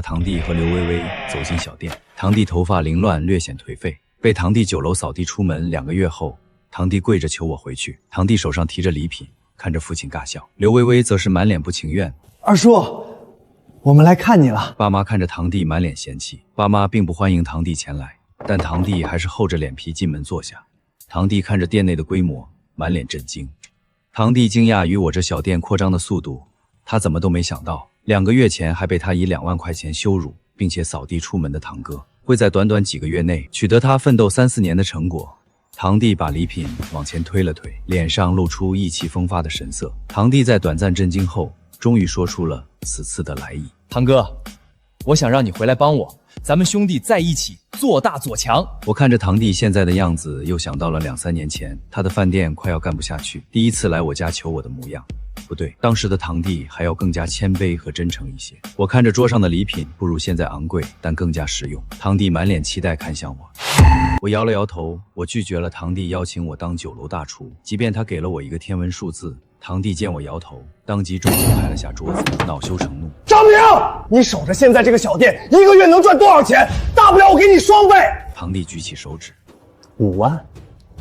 堂弟和刘薇薇走进小店，堂弟头发凌乱，略显颓废。被堂弟酒楼扫地出门2个月后，堂弟跪着求我回去。堂弟手上提着礼品，看着父亲尬笑。刘薇薇则是满脸不情愿。
二叔，我们来看你了。
爸妈看着堂弟满脸嫌弃，爸妈并不欢迎堂弟前来，但堂弟还是厚着脸皮进门坐下。堂弟看着店内的规模，满脸震惊。堂弟惊讶于我这小店扩张的速度，他怎么都没想到，2个月前还被他以2万块钱羞辱，并且扫地出门的堂哥，会在短短几个月内取得他奋斗3、4年的成果。堂弟把礼品往前推了推，脸上露出意气风发的神色。堂弟在短暂震惊后，终于说出了此次的来意。
堂哥，我想让你回来帮我，咱们兄弟在一起做大做强。
我看着堂弟现在的样子，又想到了2、3年前他的饭店快要干不下去，第一次来我家求我的模样。不对，当时的堂弟还要更加谦卑和真诚一些。我看着桌上的礼品不如现在昂贵，但更加实用。堂弟满脸期待看向我，我摇了摇头，我拒绝了堂弟邀请我当酒楼大厨，即便他给了我一个天文数字。堂弟见我摇头，当即重重拍了下桌子，恼羞成怒。
张明，你守着现在这个小店，一个月能赚多少钱？大不了我给你双倍。
堂弟举起手指
，5万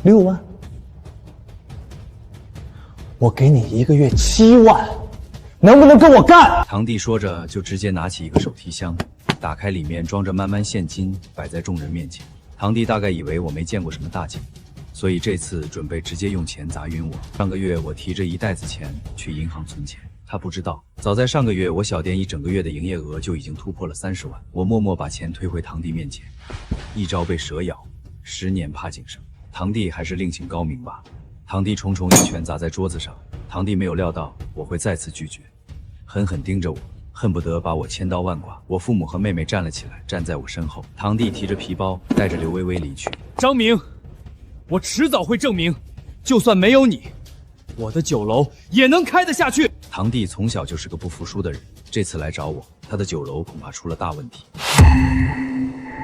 ，6万，我给你一个月7万，能不能跟我干？
堂弟说着就直接拿起一个手提箱，打开里面装着慢慢现金，摆在众人面前。堂弟大概以为我没见过什么大景，所以这次准备直接用钱砸晕我。上个月我提着一袋子钱去银行存钱，他不知道，早在上个月我小店一整个月的营业额就已经突破了30万。我默默把钱推回堂弟面前，一朝被蛇咬，10年怕井绳。堂弟还是另请高明吧。堂弟重重一拳砸在桌子上，堂弟没有料到我会再次拒绝，狠狠盯着我，恨不得把我千刀万剐。我父母和妹妹站了起来，站在我身后。堂弟提着皮包，带着刘微微离去。
张明，我迟早会证明，就算没有你，我的酒楼也能开得下去。
堂弟从小就是个不服输的人，这次来找我，他的酒楼恐怕出了大问题。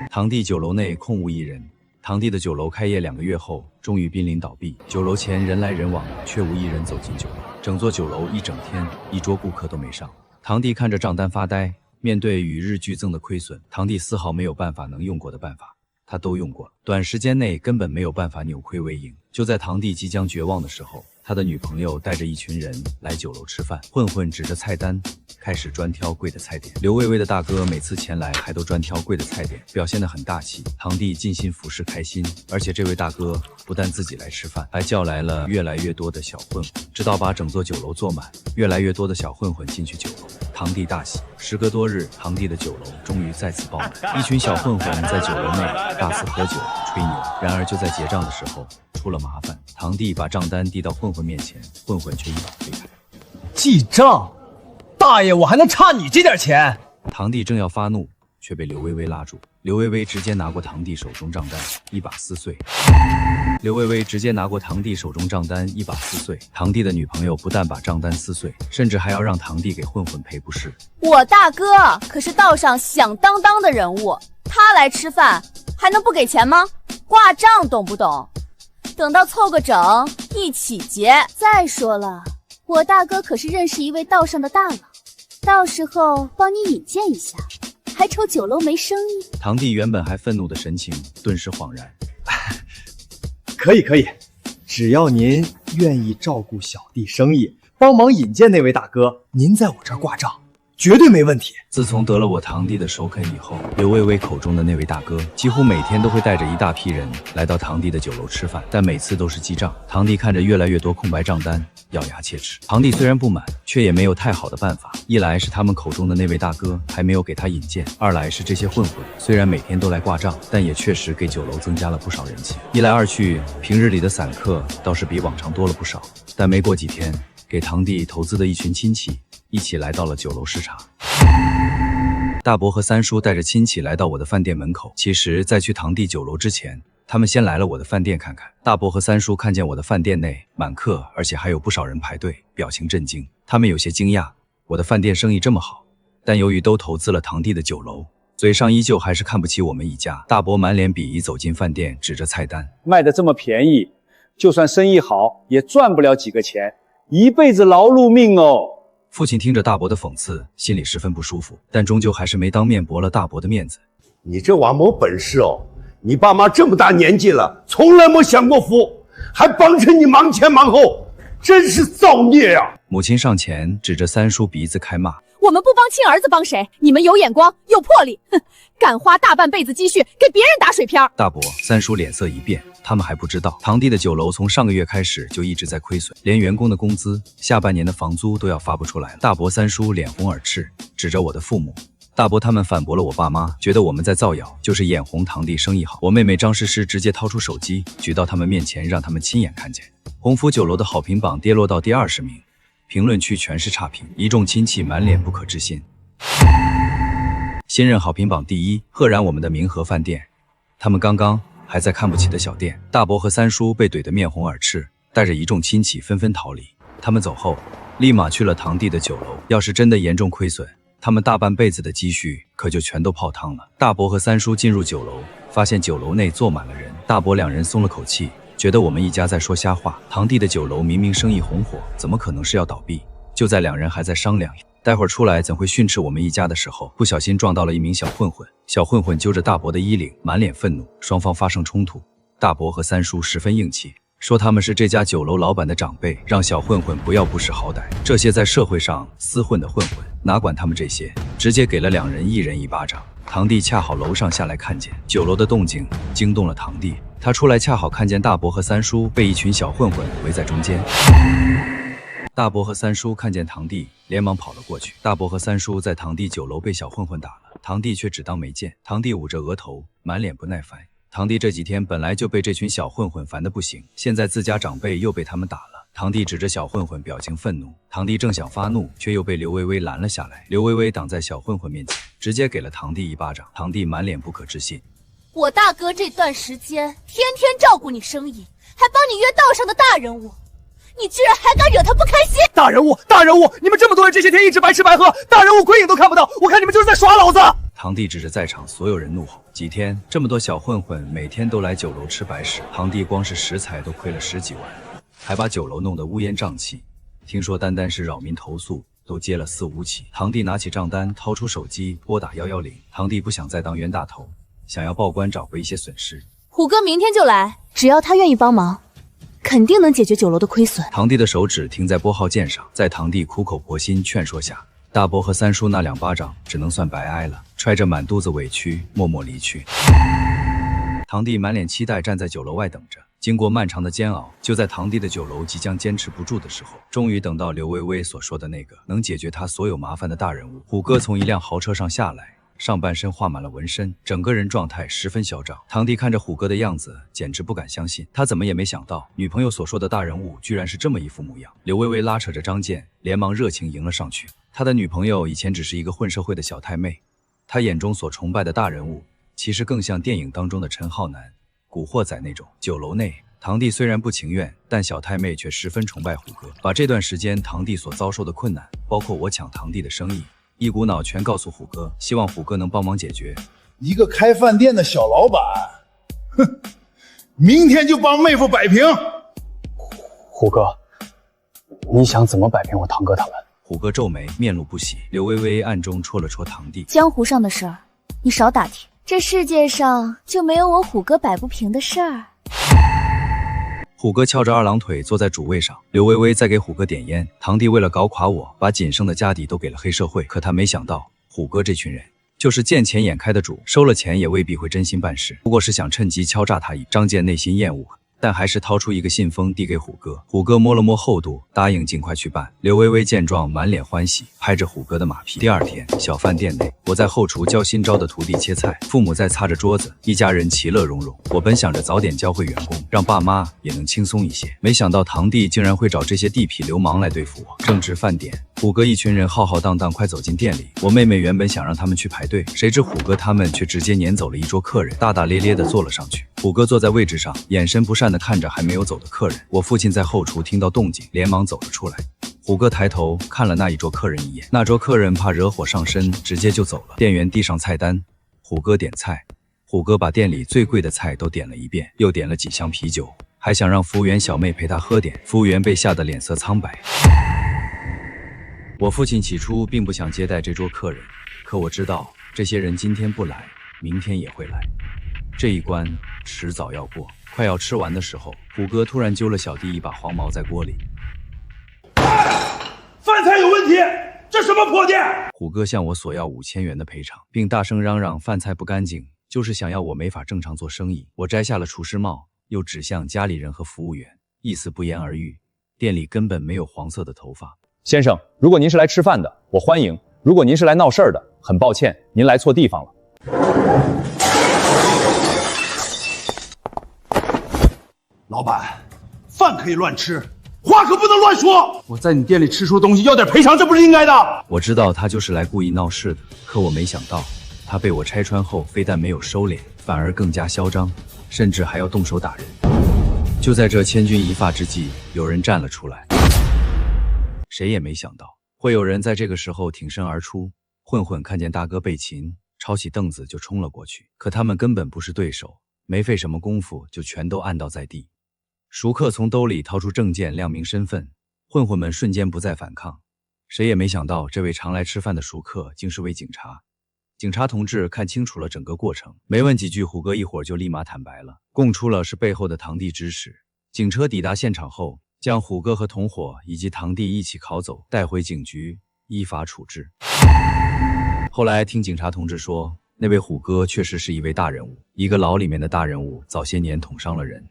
堂弟酒楼内空无一人。堂弟的酒楼开业2个月后，终于濒临倒闭。酒楼前人来人往，却无一人走进酒楼。整座酒楼一整天，一桌顾客都没上。堂弟看着账单发呆，面对与日俱增的亏损，堂弟丝毫没有办法能用过的办法，他都用过了。短时间内根本没有办法扭亏为盈。就在堂弟即将绝望的时候，他的女朋友带着一群人来酒楼吃饭。混混指着菜单，开始专挑贵的菜点。刘微微的大哥每次前来还都专挑贵的菜点，表现得很大气。堂弟尽心服侍开心，而且这位大哥不但自己来吃饭，还叫来了越来越多的小混混，直到把整座酒楼坐满。越来越多的小混混进去酒楼，堂弟大喜。时隔多日，堂弟的酒楼终于再次爆满，一群小混混在酒楼内大肆喝酒吹牛。然而就在结账的时候出了麻烦，堂弟把账单递到混混面前，混混却一把推开。
记账？大爷，我还能差你这点钱？
堂弟正要发怒，却被刘微微拉住。刘微微直接拿过堂弟手中账单，一把撕碎。刘微微直接拿过堂弟手中账单，一把撕碎。堂弟的女朋友不但把账单撕碎，甚至还要让堂弟给混混赔不是。
我大哥可是道上响当当的人物，他来吃饭还能不给钱吗？挂账懂不懂？等到凑个整一起结。再说了，我大哥可是认识一位道上的大佬，到时候帮你引荐一下，还愁酒楼没生意？
堂弟原本还愤怒的神情顿时恍然。
可以，只要您愿意照顾小弟生意，帮忙引荐那位大哥，您在我这儿挂账绝对没问题。
自从得了我堂弟的首肯以后，刘微微口中的那位大哥几乎每天都会带着一大批人来到堂弟的酒楼吃饭，但每次都是记账。堂弟看着越来越多空白账单，咬牙切齿。堂弟虽然不满，却也没有太好的办法。一来是他们口中的那位大哥还没有给他引荐，二来是这些混混虽然每天都来挂账，但也确实给酒楼增加了不少人气。一来二去，平日里的散客倒是比往常多了不少。但没过几天，给堂弟投资的一群亲戚一起来到了酒楼视察。大伯和三叔带着亲戚来到我的饭店门口。其实在去堂弟酒楼之前，他们先来了我的饭店看看。大伯和三叔看见我的饭店内满客，而且还有不少人排队，表情震惊。他们有些惊讶，我的饭店生意这么好，但由于都投资了堂弟的酒楼，嘴上依旧还是看不起我们一家。大伯满脸鄙夷走进饭店，指着菜单，
卖的这么便宜，就算生意好也赚不了几个钱，一辈子劳碌命哦。
父亲听着大伯的讽刺，心里十分不舒服，但终究还是没当面驳了大伯的面子。
你这娃没本事哦，你爸妈这么大年纪了，从来没享过福，还帮衬你忙前忙后，真是造孽啊！
母亲上前指着三叔鼻子开骂，
我们不帮亲儿子帮谁？你们有眼光有魄力，哼，敢花大半辈子积蓄给别人打水漂。
大伯、三叔脸色一变，他们还不知道，堂弟的酒楼从上个月开始就一直在亏损，连员工的工资、下半年的房租都要发不出来了。大伯、三叔脸红耳赤，指着我的父母，大伯他们反驳了我爸妈，觉得我们在造谣，就是眼红堂弟生意好。我妹妹张诗诗直接掏出手机举到他们面前，让他们亲眼看见。鸿福酒楼的好评榜跌落到第20名，评论区全是差评，一众亲戚满脸不可置信。新任好评榜第1，赫然我们的明和饭店。他们刚刚还在看不起的小店，大伯和三叔被怼得面红耳赤，带着一众亲戚纷纷逃离。他们走后，立马去了堂弟的酒楼。要是真的严重亏损，他们大半辈子的积蓄可就全都泡汤了。大伯和三叔进入酒楼，发现酒楼内坐满了人。大伯两人松了口气，觉得我们一家在说瞎话。堂弟的酒楼明明生意红火，怎么可能是要倒闭？就在两人还在商量待会儿出来怎会训斥我们一家的时候，不小心撞到了一名小混混。小混混揪着大伯的衣领，满脸愤怒，双方发生冲突。大伯和三叔十分硬气，说他们是这家酒楼老板的长辈，让小混混不要不识好歹。这些在社会上厮混的混混哪管他们这些，直接给了两人一人一巴掌。堂弟恰好楼上下来看见酒楼的动静，惊动了堂弟。他出来恰好看见大伯和三叔被一群小混混围在中间。大伯和三叔看见堂弟，连忙跑了过去。大伯和三叔在堂弟酒楼被小混混打了，堂弟却只当没见。堂弟捂着额头，满脸不耐烦。堂弟这几天本来就被这群小混混烦得不行，现在自家长辈又被他们打了。堂弟指着小混混，表情愤怒。堂弟正想发怒，却又被刘薇薇拦了下来。刘薇薇挡在小混混面前，直接给了堂弟一巴掌。堂弟满脸不可置信。
我大哥这段时间天天照顾你生意，还帮你约道上的大人物，你居然还敢惹他不开心！
大人物，大人物，你们这么多人这些天一直白吃白喝，大人物鬼影都看不到，我看你们就是在耍老子！
堂弟指着在场所有人怒吼。几天这么多小混混每天都来酒楼吃白食，堂弟光是食材都亏了10几万，还把酒楼弄得乌烟瘴气。听说单单是扰民投诉都接了4、5起。堂弟拿起账单，掏出手机拨打110。堂弟不想再当冤大头，想要报官找回一些损失。
虎哥明天就来，只要他愿意帮忙，肯定能解决酒楼的亏损。
堂弟的手指停在拨号键上，在堂弟苦口婆心劝说下，大伯和三叔那2巴掌只能算白挨了，揣着满肚子委屈默默离去。堂弟满脸期待站在酒楼外等着。经过漫长的煎熬，就在堂弟的酒楼即将坚持不住的时候，终于等到刘薇薇所说的那个能解决他所有麻烦的大人物。虎哥从一辆豪车上下来，上半身画满了纹身，整个人状态十分嚣张。堂弟看着虎哥的样子，简直不敢相信，他怎么也没想到女朋友所说的大人物居然是这么一副模样。刘薇薇拉扯着张健，连忙热情迎了上去。他的女朋友以前只是一个混社会的小太妹，他眼中所崇拜的大人物，其实更像电影当中的陈浩南、古惑仔那种。酒楼内，堂弟虽然不情愿，但小太妹却十分崇拜虎哥，把这段时间堂弟所遭受的困难，包括我抢堂弟的生意，一股脑全告诉虎哥，希望虎哥能帮忙解决。
一个开饭店的小老板，哼，明天就帮妹夫摆平。
虎哥，你想怎么摆平我堂哥他们？
虎哥皱眉，面露不喜。刘薇薇暗中戳了戳堂弟，
江湖上的事儿你少打听，这世界上就没有我虎哥摆不平的事儿。
虎哥翘着2郎腿坐在主位上，刘薇薇在给虎哥点烟。堂弟为了搞垮我，把仅剩的家底都给了黑社会，可他没想到虎哥这群人就是见钱眼开的主，收了钱也未必会真心办事，不过是想趁机敲诈他一。张健内心厌恶，但还是掏出一个信封递给虎哥。虎哥摸了摸厚度，答应尽快去办。刘薇薇见状满脸欢喜，拍着虎哥的马屁。第2天，小饭店内，我在后厨教新招的徒弟切菜，父母在擦着桌子，一家人其乐融融。我本想着早点教会员工，让爸妈也能轻松一些，没想到堂弟竟然会找这些地痞流氓来对付我。正值饭点，虎哥一群人浩浩荡荡快走进店里，我妹妹原本想让他们去排队，谁知虎哥他们却直接撵走了一桌客人，大大咧咧地坐了上去。虎哥坐在位置上，眼神不善地看着还没有走的客人。我父亲在后厨听到动静，连忙走了出来。虎哥抬头看了那一桌客人一眼，那桌客人怕惹火上身，直接就走了。店员递上菜单，虎哥点菜。虎哥把店里最贵的菜都点了一遍，又点了几箱啤酒，还想让服务员小妹陪他喝点。服务员被吓得脸色苍白。我父亲起初并不想接待这桌客人，可我知道这些人今天不来，明天也会来，这一关迟早要过。快要吃完的时候，虎哥突然揪了小弟一把黄毛在锅里。
饭菜有问题，这什么破店？
虎哥向我索要5000元的赔偿，并大声嚷嚷饭菜不干净，就是想要我没法正常做生意。我摘下了厨师帽，又指向家里人和服务员，意思不言而喻。店里根本没有黄色的头发。
先生，如果您是来吃饭的，我欢迎；如果您是来闹事儿的，
很抱歉，您来错地方了。
老板，饭可以乱吃，话可不能乱说。我在你店里吃出东西，要点赔偿，这不是应该的。
我知道他就是来故意闹事的，可我没想到，他被我拆穿后，非但没有收敛，反而更加嚣张，甚至还要动手打人。就在这千钧一发之际，有人站了出来。谁也没想到，会有人在这个时候挺身而出。混混看见大哥被擒，抄起凳子就冲了过去，可他们根本不是对手，没费什么功夫就全都按倒在地。熟客从兜里掏出证件亮明身份，混混们瞬间不再反抗。谁也没想到，这位常来吃饭的熟客竟是位警察。警察同志看清楚了整个过程，没问几句，虎哥一会儿就立马坦白了，供出了是背后的堂弟指使。警车抵达现场后，将虎哥和同伙以及堂弟一起铐走，带回警局依法处置。后来听警察同志说，那位虎哥确实是一位大人物，一个牢里面的大人物，早些年捅伤了人，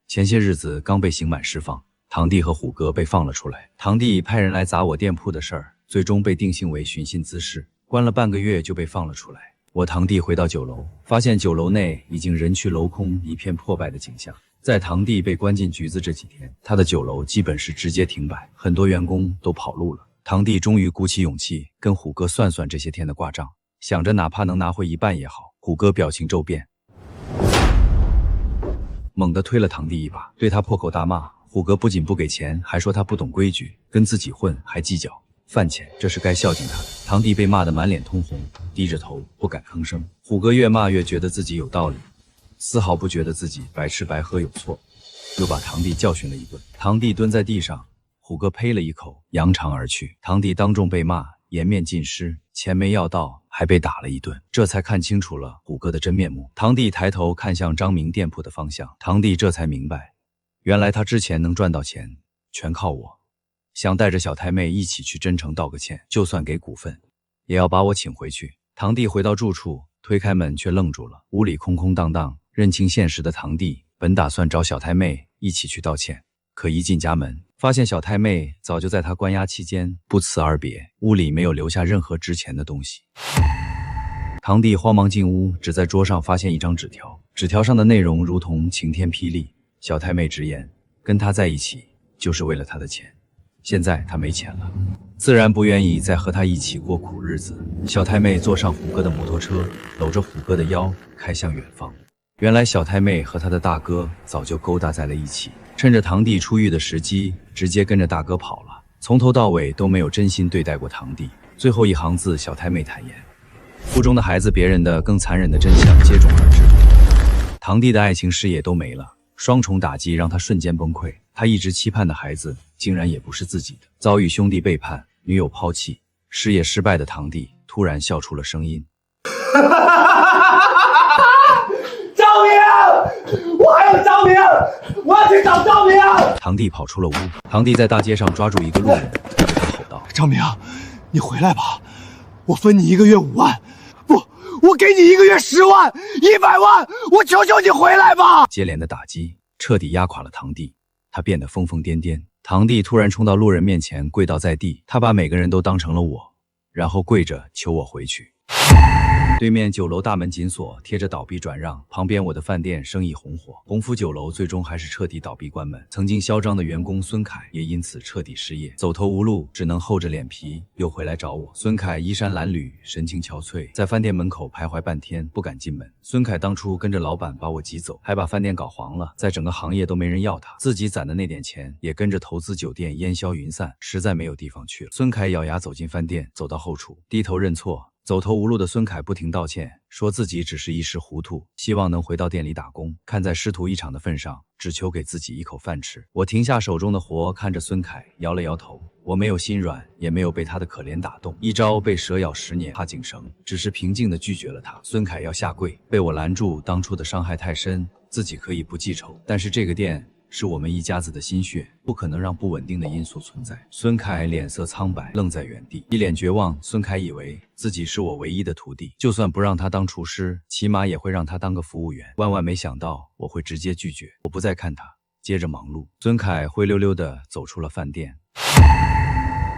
前些日子刚被刑满释放，堂弟和虎哥被放了出来。堂弟派人来砸我店铺的事儿，最终被定性为寻衅滋事，关了半个月就被放了出来。我堂弟回到酒楼，发现酒楼内已经人去楼空，一片破败的景象。在堂弟被关进局子这几天，他的酒楼基本是直接停摆，很多员工都跑路了。堂弟终于鼓起勇气跟虎哥算算这些天的挂账，想着哪怕能拿回一半也好。虎哥表情骤变，猛地推了堂弟一把，对他破口大骂。虎哥不仅不给钱，还说他不懂规矩，跟自己混还计较饭钱，这是该孝敬他的。堂弟被骂得满脸通红，低着头不敢吭声。虎哥越骂越觉得自己有道理，丝毫不觉得自己白吃白喝有错，又把堂弟教训了一顿。堂弟蹲在地上，虎哥呸了一口，扬长而去。堂弟当众被骂，颜面尽失，钱没要到，还被打了一顿，这才看清楚了虎哥的真面目。堂弟抬头看向张明店铺的方向，堂弟这才明白，原来他之前能赚到钱，全靠我。想带着小太妹一起去真诚道个歉，就算给股份，也要把我请回去。堂弟回到住处，推开门却愣住了，屋里空空荡荡。认清现实的堂弟本打算找小太妹一起去道歉，可一进家门，发现小太妹早就在他关押期间不辞而别，屋里没有留下任何值钱的东西。堂弟慌忙进屋，只在桌上发现一张纸条，纸条上的内容如同晴天霹雳。小太妹直言，跟他在一起就是为了他的钱，现在他没钱了，自然不愿意再和他一起过苦日子。小太妹坐上虎哥的摩托车，搂着虎哥的腰开向远方。原来小太妹和她的大哥早就勾搭在了一起，趁着堂弟出狱的时机，直接跟着大哥跑了，从头到尾都没有真心对待过堂弟。最后一行字，小太妹坦言，腹中的孩子，别人的更残忍的真相接踵而至。堂弟的爱情事业都没了，双重打击让他瞬间崩溃。他一直期盼的孩子，竟然也不是自己的。遭遇兄弟背叛，女友抛弃，事业失败的堂弟突然笑出了声音。
赵明，我还有赵明，我要去找赵明。
堂弟跑出了屋，堂弟在大街上抓住一个路人，对他吼道：“
赵明，你回来吧，我分你1个月5万，不，我给你1个月10万、100万，我求求你回来吧！”
接连的打击彻底压垮了堂弟，他变得疯疯癫癫。堂弟突然冲到路人面前，跪倒在地，他把每个人都当成了我，然后跪着求我回去。对面酒楼大门紧锁，贴着倒闭转让，旁边我的饭店生意红火，鸿福酒楼最终还是彻底倒闭关门。曾经嚣张的员工孙凯也因此彻底失业，走投无路，只能厚着脸皮又回来找我。孙凯衣衫褴褛，神情憔悴，在饭店门口徘徊半天，不敢进门。孙凯当初跟着老板把我挤走，还把饭店搞黄了，在整个行业都没人要他，自己攒的那点钱也跟着投资酒店烟消云散，实在没有地方去了。孙凯咬牙走进饭店，走到后厨，低头认错。走投无路的孙凯不停道歉，说自己只是一时糊涂，希望能回到店里打工。看在师徒一场的份上，只求给自己一口饭吃。我停下手中的活，看着孙凯，摇了摇头。我没有心软，也没有被他的可怜打动。一朝被蛇咬10年怕井绳，只是平静地拒绝了他。孙凯要下跪，被我拦住。当初的伤害太深，自己可以不记仇，但是这个店是我们一家子的心血，不可能让不稳定的因素存在。孙凯脸色苍白，愣在原地，一脸绝望。孙凯以为自己是我唯一的徒弟，就算不让他当厨师，起码也会让他当个服务员。万万没想到我会直接拒绝。我不再看他，接着忙碌。孙凯灰溜溜地走出了饭店。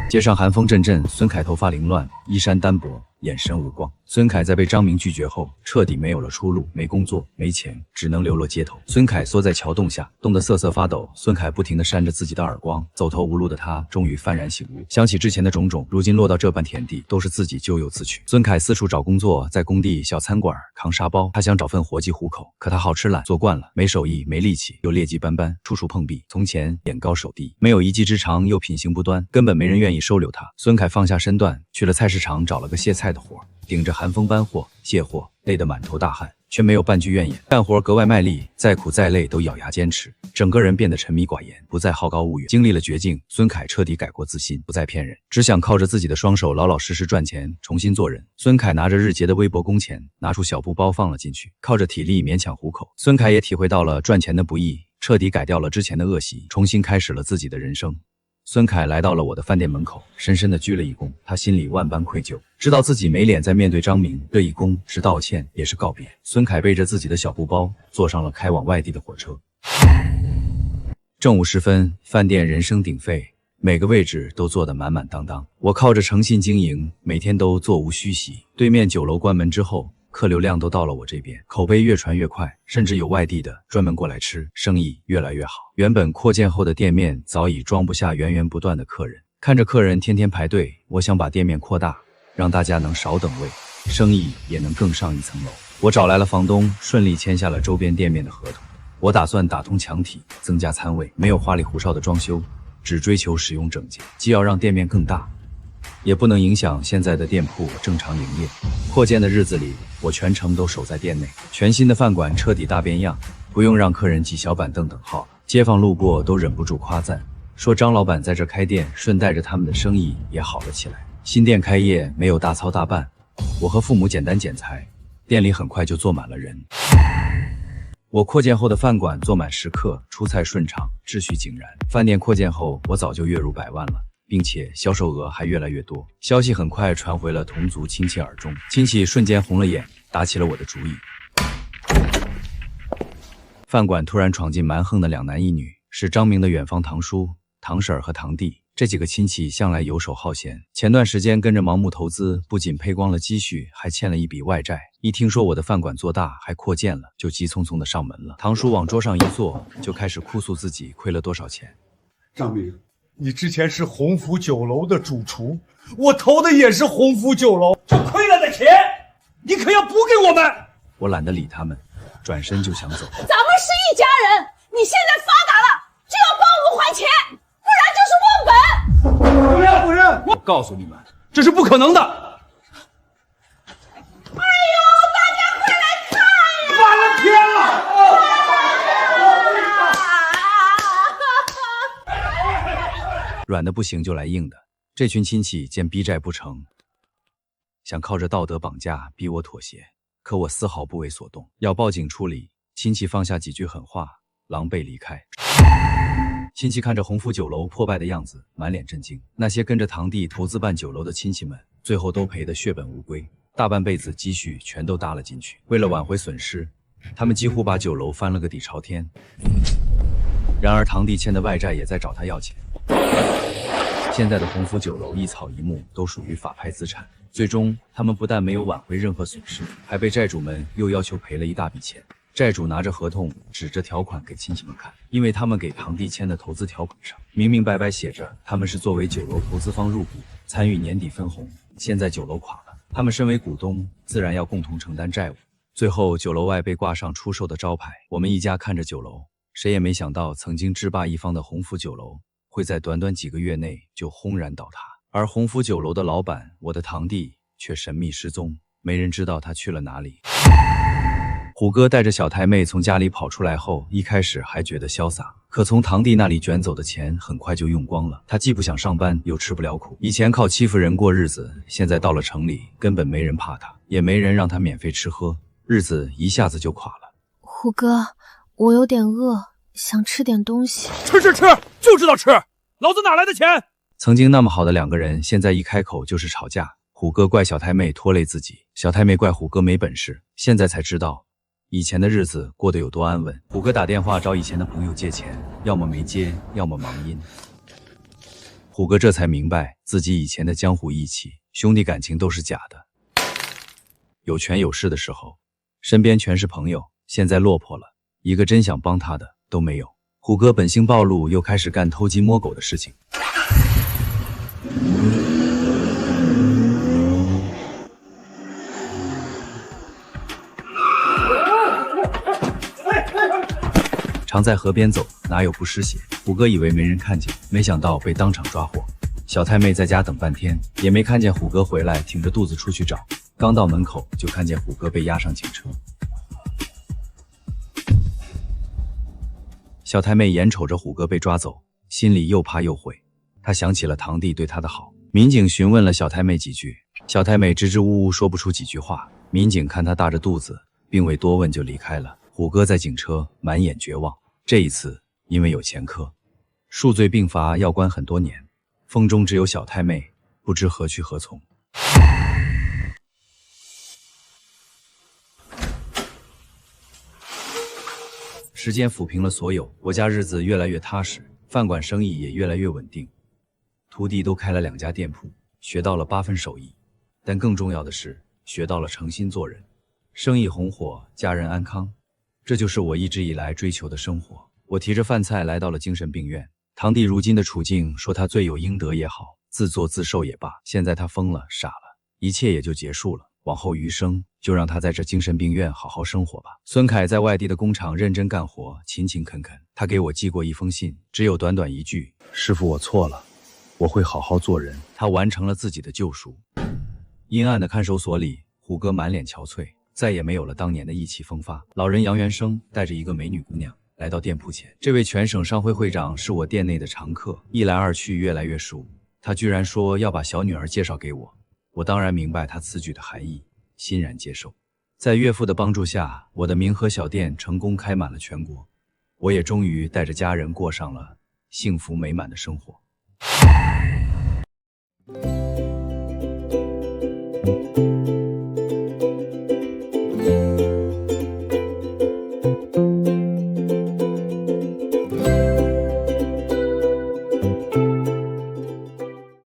街上寒风阵阵，孙凯头发凌乱，衣衫单薄，眼神无光。孙凯在被张明拒绝后，彻底没有了出路，没工作，没钱，只能流落街头。孙凯缩在桥洞下，冻得瑟瑟发抖。孙凯不停地扇着自己的耳光，走投无路的他终于幡然醒悟，想起之前的种种，如今落到这般田地，都是自己咎由自取。孙凯四处找工作，在工地、小餐馆扛沙包，他想找份活计糊口，可他好吃懒，做惯了，没手艺，没力气，又劣迹斑斑，处处碰壁。从前眼高手低，没有一技之长，又品行不端，根本没人愿意收留他。孙凯放下身段，去了菜市场找了个卸菜的活，顶着寒风搬货、卸货，累得满头大汗，却没有半句怨言，干活格外卖力，再苦再累都咬牙坚持，整个人变得沉迷寡言，不再好高骛远。经历了绝境，孙凯彻底改过自新，不再骗人，只想靠着自己的双手老老实实赚钱，重新做人。孙凯拿着日结的微薄工钱，拿出小布包放了进去，靠着体力勉强糊口。孙凯也体会到了赚钱的不易，彻底改掉了之前的恶习，重新开始了自己的人生。孙凯来到了我的饭店门口，深深地鞠了一躬，他心里万般愧疚，知道自己没脸再面对张明，这一躬是道歉，也是告别。孙凯背着自己的小布包，坐上了开往外地的火车。正午时分，饭店人声鼎沸，每个位置都坐得满满当当。我靠着诚信经营，每天都座无虚席。对面酒楼关门之后，客流量都到了我这边，口碑越传越快，甚至有外地的专门过来吃，生意越来越好。原本扩建后的店面早已装不下源源不断的客人，看着客人天天排队，我想把店面扩大，让大家能少等位，生意也能更上一层楼。我找来了房东，顺利签下了周边店面的合同。我打算打通墙体，增加餐位，没有花里胡哨的装修，只追求使用整洁，既要让店面更大，也不能影响现在的店铺正常营业。扩建的日子里，我全程都守在店内，全新的饭馆彻底大变样，不用让客人挤小板凳等号了。街坊路过都忍不住夸赞，说张老板在这开店，顺带着他们的生意也好了起来。新店开业没有大操大办，我和父母简单剪裁，店里很快就坐满了人。我扩建后的饭馆坐满食客，出菜顺畅，秩序井然。饭店扩建后，我早就月入100万了，并且销售额还越来越多。消息很快传回了同族亲戚耳中，亲戚瞬间红了眼，打起了我的主意。饭馆突然闯进蛮横的2男1女，是张明的远房堂叔、堂婶和堂弟。这几个亲戚向来游手好闲，前段时间跟着盲目投资，不仅赔光了积蓄，还欠了一笔外债。一听说我的饭馆做大还扩建了，就急匆匆的上门了。堂叔往桌上一坐，就开始哭诉自己亏了多少钱。
张明，你之前是鸿福酒楼的主厨，我投的也是鸿福酒楼，这亏了的钱，你可要补给我们。
我懒得理他们，转身就想走。
咱们是一家人，你现在发达了，就要帮我们还钱，不然就是忘本。
不认不认！
我告诉你们，这是不可能的。
哎呦，大家快来看呀！
完了天了！
软的不行就来硬的，这群亲戚见逼债不成，想靠着道德绑架逼我妥协，可我丝毫不为所动，要报警处理。亲戚放下几句狠话，狼狈离开。亲戚看着鸿福酒楼破败的样子，满脸震惊。那些跟着堂弟投资办酒楼的亲戚们，最后都赔得血本无归，大半辈子积蓄全都搭了进去。为了挽回损失，他们几乎把酒楼翻了个底朝天。然而堂弟欠的外债也在找他要钱。现在的鸿福酒楼一草一木都属于法拍资产，最终他们不但没有挽回任何损失，还被债主们又要求赔了一大笔钱。债主拿着合同指着条款给亲戚们看，因为他们给堂弟签的投资条款上明明白白写着他们是作为酒楼投资方入股，参与年底分红。现在酒楼垮了，他们身为股东自然要共同承担债务。最后酒楼外被挂上出售的招牌，我们一家看着酒楼，谁也没想到曾经制霸一方的鸿福酒楼会在短短几个月内就轰然倒塌，而鸿福酒楼的老板我的堂弟却神秘失踪，没人知道他去了哪里。虎哥带着小太妹从家里跑出来后，一开始还觉得潇洒，可从堂弟那里卷走的钱很快就用光了。他既不想上班，又吃不了苦。以前靠欺负人过日子，现在到了城里，根本没人怕他，也没人让他免费吃喝，日子一下子就垮了。
虎哥，我有点饿，想吃点东西。
吃，就知道吃，老子哪来的钱？
曾经那么好的2个人，现在一开口就是吵架。虎哥怪小太妹拖累自己，小太妹怪虎哥没本事。现在才知道以前的日子过得有多安稳。虎哥打电话找以前的朋友借钱，要么没接，要么忙音。虎哥这才明白自己以前的江湖义气、兄弟感情都是假的。有权有势的时候，身边全是朋友，现在落魄了，一个真想帮他的都没有。虎哥本性暴露，又开始干偷鸡摸狗的事情。常在河边走，哪有不湿鞋？虎哥以为没人看见，没想到被当场抓获。小太妹在家等半天，也没看见虎哥回来，挺着肚子出去找。刚到门口，就看见虎哥被押上警车。小太妹眼瞅着虎哥被抓走，心里又怕又悔。她想起了堂弟对她的好。民警询问了小太妹几句，小太妹支支吾吾说不出几句话。民警看她大着肚子，并未多问就离开了。虎哥在警车满眼绝望。这一次因为有前科，数罪并罚，要关很多年。风中只有小太妹，不知何去何从。时间抚平了所有，我家日子越来越踏实，饭馆生意也越来越稳定。徒弟都开了2家店铺，学到了8分手艺，但更重要的是学到了诚心做人。生意红火，家人安康，这就是我一直以来追求的生活。我提着饭菜来到了精神病院。堂弟如今的处境，说他罪有应得也好，自作自受也罢，现在他疯了，傻了，一切也就结束了。往后余生，就让他在这精神病院好好生活吧。孙凯在外地的工厂认真干活，勤勤恳恳。他给我寄过一封信，只有短短一句：师傅，我错了，我会好好做人。他完成了自己的救赎。阴暗的看守所里，虎哥满脸憔悴，再也没有了当年的意气风发。老人杨元生带着一个美女姑娘来到店铺前，这位全省商会会长是我店内的常客，一来二去越来越熟。他居然说要把小女儿介绍给我，我当然明白他此举的含义，欣然接受。在岳父的帮助下，我的明和小店成功开满了全国，我也终于带着家人过上了幸福美满的生活。